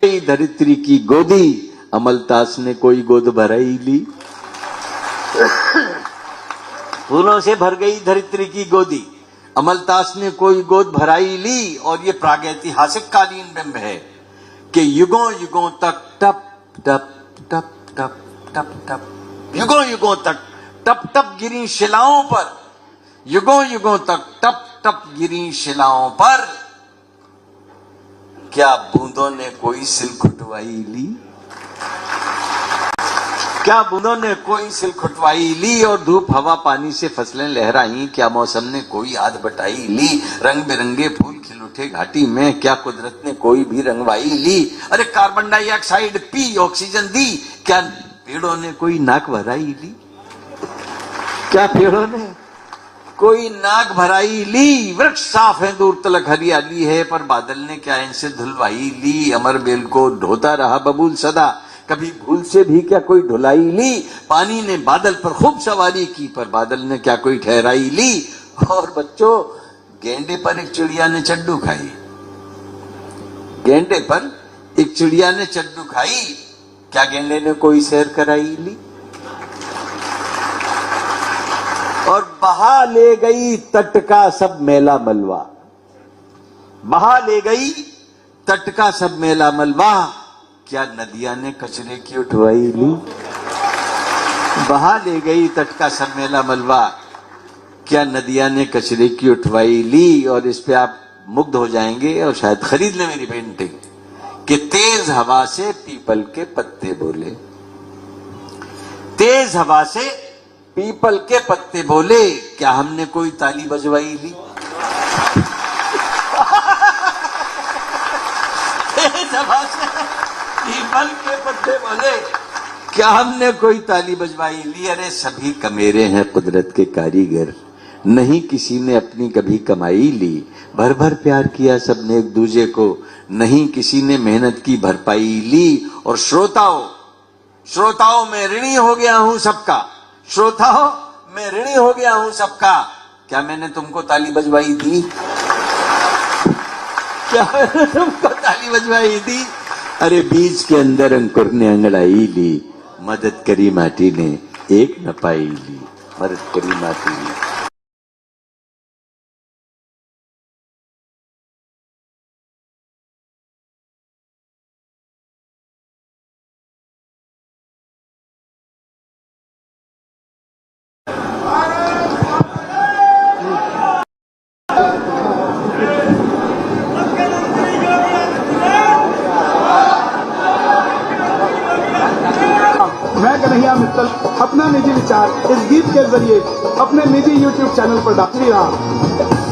धरित्री की गोदी अमलतास ने कोई गोद भराई ली। फूलों से भर गई धरित्री की गोदी, अमलतास ने कोई गोद भराई ली। और ये प्रागैतिहासिक कालीन बिंब है कि युगों युगों तक टप टप टप टप टप टप, युगों युगों तक टप टप गिरी शिलाओं पर, युगों युगों तक टप टप गिरी शिलाओं पर, क्या बूंदों ने कोई सिल्क उठवाई ली? क्या बूंदों ने कोई सिल्क उठवाई ली? और धूप हवा पानी से फसलें लहराई, क्या मौसम ने कोई आद बटाई ली? रंग बिरंगे फूल खिल उठे घाटी में, क्या कुदरत ने कोई भी रंगवाई ली? अरे कार्बन डाइऑक्साइड पी ऑक्सीजन दी, क्या पेड़ों ने कोई नाक भराई ली? क्या पेड़ों ने कोई नाक भराई ली? वृक्ष साफ है, दूर तलक हरियाली है, पर बादल ने क्या इनसे धुलवाई ली? अमर बेल को ढोता रहा बबूल सदा, कभी भूल से भी क्या कोई ढुलाई ली? पानी ने बादल पर खूब सवारी की, पर बादल ने क्या कोई ठहराई ली? और बच्चों, गेंडे पर एक चिड़िया ने चड्डू खाई, गेंडे पर एक चिड़िया ने चड्डू खाई, क्या गेंडे ने कोई सैर कराई ली? और बहा ले गई तट का सब मेला मलबा, बहा ले गई तट का सब मेला मलबा, क्या नदियां ने कचरे की उठवाई ली? बहा ले गई तट का सब मेला मलबा, क्या नदियां ने कचरे की उठवाई ली? और इस पे आप मुग्ध हो जाएंगे और शायद खरीद ले मेरी पेंटिंग कि तेज हवा से पीपल के पत्ते बोले, तेज हवा से पीपल के पत्ते बोले, क्या हमने कोई ताली बजवाई ली? तेज हवा से पीपल के पत्ते बोले, क्या हमने कोई ताली बजवाई ली? अरे सभी कमेरे हैं कुदरत के कारीगर, नहीं किसी ने अपनी कभी कमाई ली। भर भर प्यार किया सबने एक दूजे को, नहीं किसी ने मेहनत की भरपाई ली। और श्रोताओं, श्रोताओं मैं ऋणी हो गया हूं सबका, श्रोताओं मैं ऋणी हो गया हूं सबका, क्या मैंने तुमको ताली बजवाई दी? क्या मैंने तुमको ताली बजवाई दी? अरे बीज के अंदर अंकुर ने अंगड़ाई ली, मदद करी माटी ने एक न पाई ली, मदद करी माटी ने। मैं कन्हैया मित्तल अपना निजी विचार इस गीत के जरिए अपने निजी YouTube चैनल पर डाल रहा हूं।